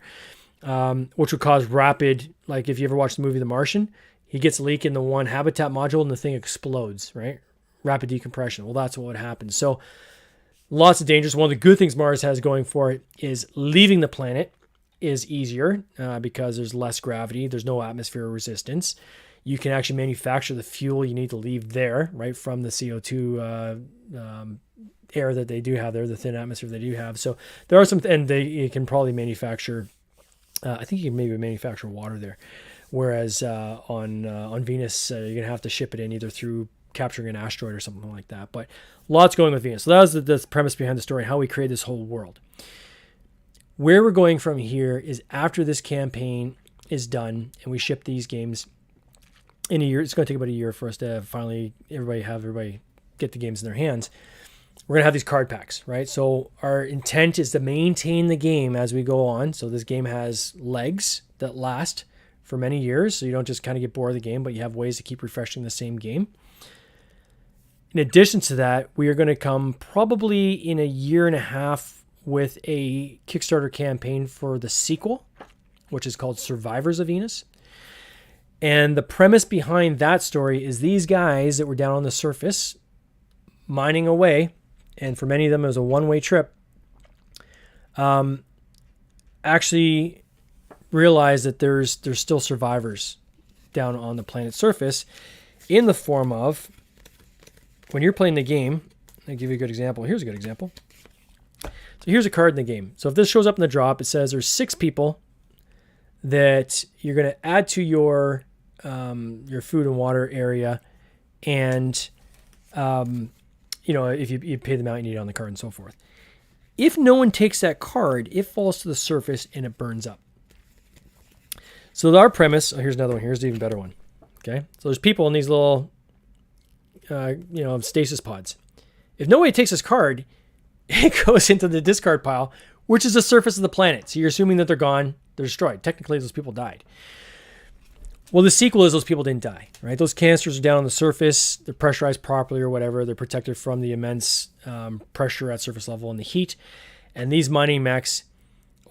which would cause rapid, like if you ever watched the movie The Martian, he gets a leak in the one habitat module and the thing explodes, right? Rapid decompression. Well, that's what would happen. So lots of dangers. One of the good things Mars has going for it is leaving the planet is easier because there's less gravity. There's no atmosphere resistance. You can actually manufacture the fuel you need to leave there, right, from the CO2 air that they do have there, the thin atmosphere they do have. So there are some, and you can probably manufacture, I think you can maybe manufacture water there. Whereas on Venus, you're going to have to ship it in either through capturing an asteroid or something like that. But lots going with Venus. So that was the premise behind the story, how we create this whole world. Where we're going from here is after this campaign is done and we ship these games in a year. It's going to take about a year for us to finally everybody get the games in their hands. We're going to have these card packs, right? So our intent is to maintain the game as we go on. So this game has legs that last for many years. So you don't just kind of get bored of the game, but you have ways to keep refreshing the same game. In addition to that, we are going to come probably in a year and a half with a Kickstarter campaign for the sequel, which is called Survivors of Venus. And the premise behind that story is these guys that were down on the surface mining away and for many of them it was a one-way trip, actually realize that there's still survivors down on the planet's surface, in the form of, when you're playing the game, I'll give you a good example. Here's a good example. So here's a card in the game. So if this shows up in the drop, it says there's 6 people that you're going to add to your food and water area, and if you pay them out, you need it on the card and so forth. If no one takes that card, it falls to the surface and it burns up. So our premise, here's another one. Here's the even better one. Okay, so there's people in these little, stasis pods. If nobody takes this card, it goes into the discard pile, which is the surface of the planet. So you're assuming that they're gone, they're destroyed. Technically, those people died. Well, the sequel is those people didn't die, right? Those canisters are down on the surface. They're pressurized properly or whatever. They're protected from the immense pressure at surface level and the heat. And these mining mechs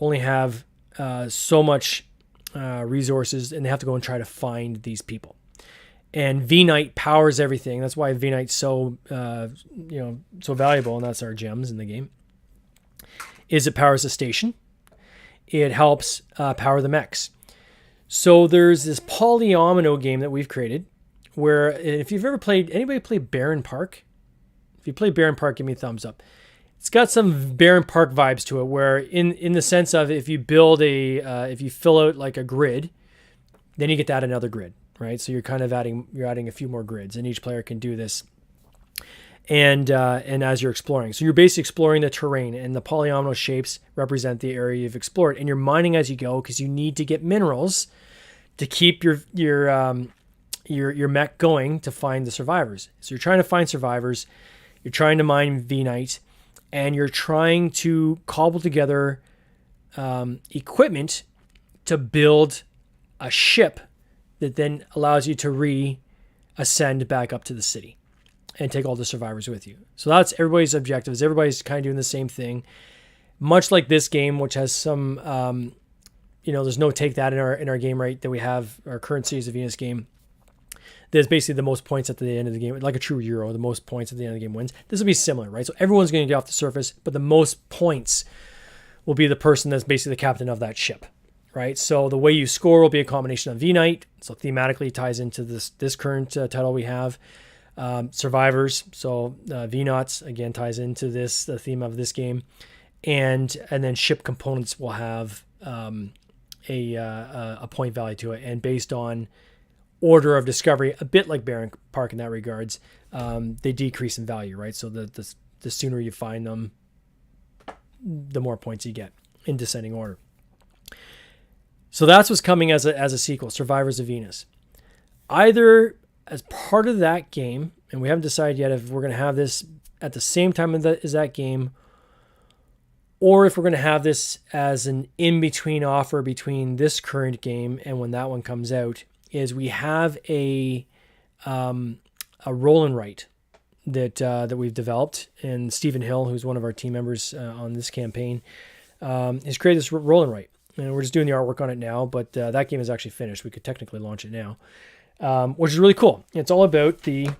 only have so much resources, and they have to go and try to find these people. And V-Knight powers everything. That's why V-Knight's so valuable, and that's our gems in the game. Is it powers the station. It helps power the mechs. So there's this polyomino game that we've created, where if you've ever played, anybody play Barren Park? If you play Barren Park, give me a thumbs up. It's got some Barren Park vibes to it, where in the sense of, if you build if you fill out like a grid, then you get to add another grid, right? So you're kind of adding a few more grids, and each player can do this. And as you're exploring, so you're basically exploring the terrain, and the polyomino shapes represent the area you've explored, and you're mining as you go, because you need to get minerals to keep your mech going to find the survivors. So you're trying to find survivors, you're trying to mine V-Knight, and you're trying to cobble together equipment to build a ship that then allows you to re-ascend back up to the city and take all the survivors with you. So that's everybody's objectives. Everybody's kind of doing the same thing. Much like this game, which has some, there's no take that in our game, right? That we have our current Cities of Venus game. There's basically the most points at the end of the game, like a true Euro, the most points at the end of the game wins. This will be similar, right? So everyone's going to get off the surface, but the most points will be the person that's basically the captain of that ship, right? So the way you score will be a combination of V-Knight. So thematically it ties into this current title we have. Survivors, so V-Knots, again, ties into the theme of this game. And then ship components will have a point value to it. And based on order of discovery, a bit like Barren Park in that regards, they decrease in value, right? So the sooner you find them, the more points you get in descending order. So that's what's coming as a sequel, Survivors of Venus. Either as part of that game, and we haven't decided yet if we're going to have this at the same time as that game, or if we're going to have this as an in-between offer between this current game and when that one comes out, is we have a roll and write that we've developed, and Stephen Hill, who's one of our team members on this campaign, has created this roll and write, and we're just doing the artwork on it now. But that game is actually finished. We could technically launch it now, which is really cool. It's all about the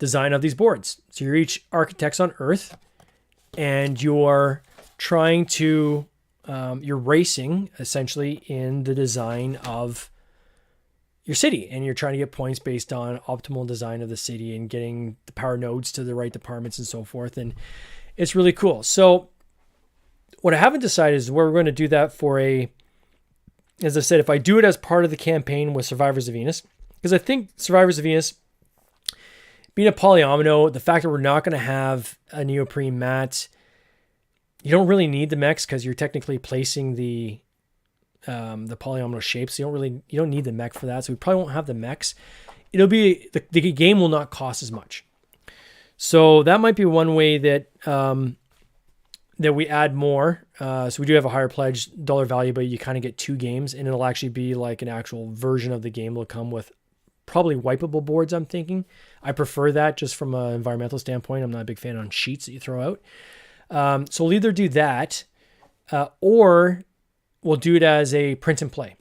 design of these boards. So you're each architects on Earth, and you're trying to you're racing essentially in the design of your city, and you're trying to get points based on optimal design of the city and getting the power nodes to the right departments and so forth. And it's really cool. So what I haven't decided is where we're going to do that as I said, if I do it as part of the campaign with Survivors of Venus, because I think Survivors of Venus, being a polyomino, the fact that we're not going to have a neoprene mat, you don't really need the mechs because you're technically placing the polyomino shapes. So you don't need the mech for that. So we probably won't have the mechs. It'll be, the game will not cost as much. So that might be one way that we add more. So we do have a higher pledge dollar value, but you kind of get 2 games, and it'll actually be like an actual version of the game. It'll come with probably wipeable boards, I'm thinking. I prefer that just from an environmental standpoint. I'm not a big fan on sheets that you throw out. So we'll either do that or we'll do it as a print and play.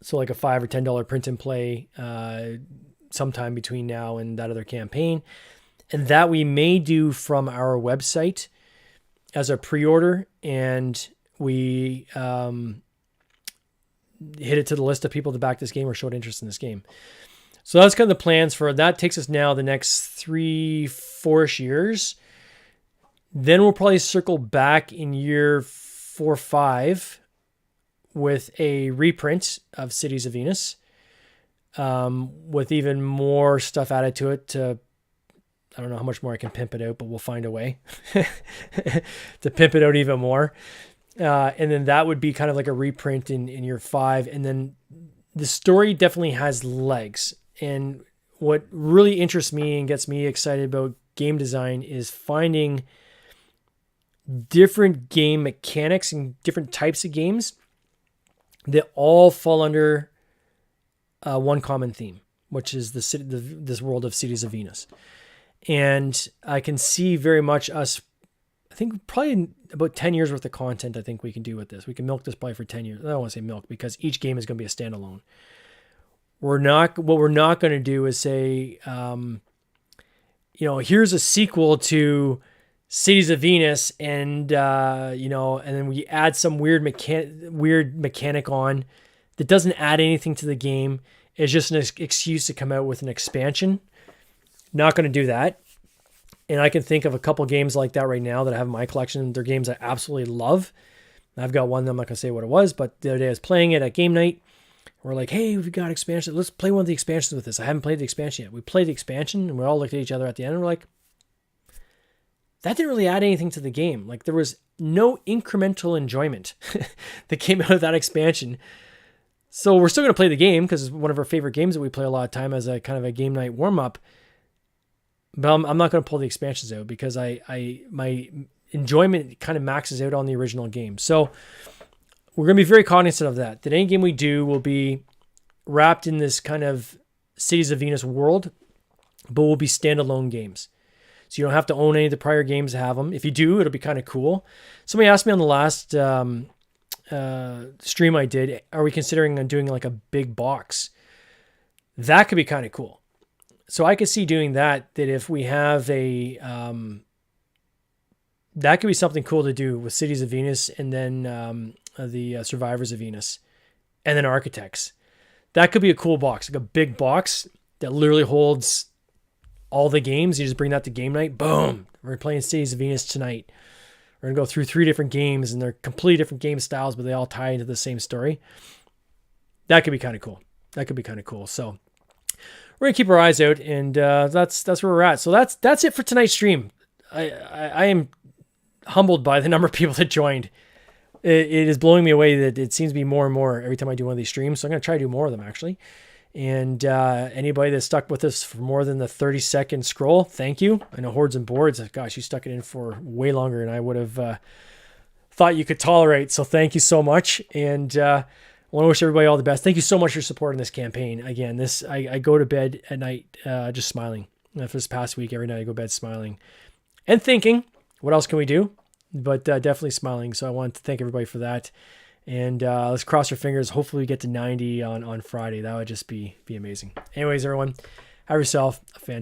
So like a $5 or $10 print and play sometime between now and that other campaign. and that we may do from our website as a pre-order, and we hit it to the list of people to back this game or showed interest in this game. So that's kind of the plans for that. Takes us now the next 3-4 years. Then we'll probably circle back in year 4-5 with a reprint of Cities of Venus, with even more stuff added to it. I don't know how much more I can pimp it out, but we'll find a way to pimp it out even more. And then that would be kind of like a reprint in year 5. And then the story definitely has legs. And what really interests me and gets me excited about game design is finding different game mechanics and different types of games that all fall under one common theme, which is this world of Cities of Venus. And I can see very much us, I think probably about 10 years worth of content I think we can do with this. We can milk this probably for 10 years. I don't want to say milk because each game is going to be a standalone. What we're not going to do is say, here's a sequel to Cities of Venus and then we add some weird mechanic on that doesn't add anything to the game. It's just an excuse to come out with an expansion. Not going to do that. And I can think of a couple games like that right now that I have in my collection. They're games I absolutely love. I've got one that I'm not going to say what it was, but the other day I was playing it at game night. We're like, hey, we've got expansion. Let's play one of the expansions with this. I haven't played the expansion yet. We played the expansion and we all looked at each other at the end and we're like, that didn't really add anything to the game. Like there was no incremental enjoyment that came out of that expansion. So we're still going to play the game because it's one of our favorite games that we play a lot of time as a kind of a game night warm-up. But I'm not going to pull the expansions out because my enjoyment kind of maxes out on the original game. So we're going to be very cognizant of that. That any game we do will be wrapped in this kind of Cities of Venus world, but will be standalone games. So you don't have to own any of the prior games to have them. If you do, it'll be kind of cool. Somebody asked me on the last stream I did, are we considering doing like a big box? That could be kind of cool. So I could see doing that if we have that could be something cool to do with Cities of Venus and then the Survivors of Venus and then Architects. That could be a cool box, like a big box that literally holds all the games. You just bring that to game night. Boom. We're playing Cities of Venus tonight. We're going to go through 3 different games and they're completely different game styles, but they all tie into the same story. That could be kind of cool. So we're going to keep our eyes out, and that's where we're at. So that's it for tonight's stream. I am humbled by the number of people that joined. It is blowing me away that it seems to be more and more every time I do one of these streams. So I'm going to try to do more of them, actually. And anybody that stuck with us for more than the 30-second scroll, thank you. I know Hordes and Boards, gosh, you stuck it in for way longer than I would have thought you could tolerate. So thank you so much. And I want to wish everybody all the best. Thank you so much for supporting this campaign. Again, I go to bed at night just smiling. For this past week, every night I go to bed smiling and thinking, what else can we do? But definitely smiling. So I want to thank everybody for that. And let's cross our fingers. Hopefully we get to 90 on Friday. That would just be amazing. Anyways, everyone, have yourself a fantastic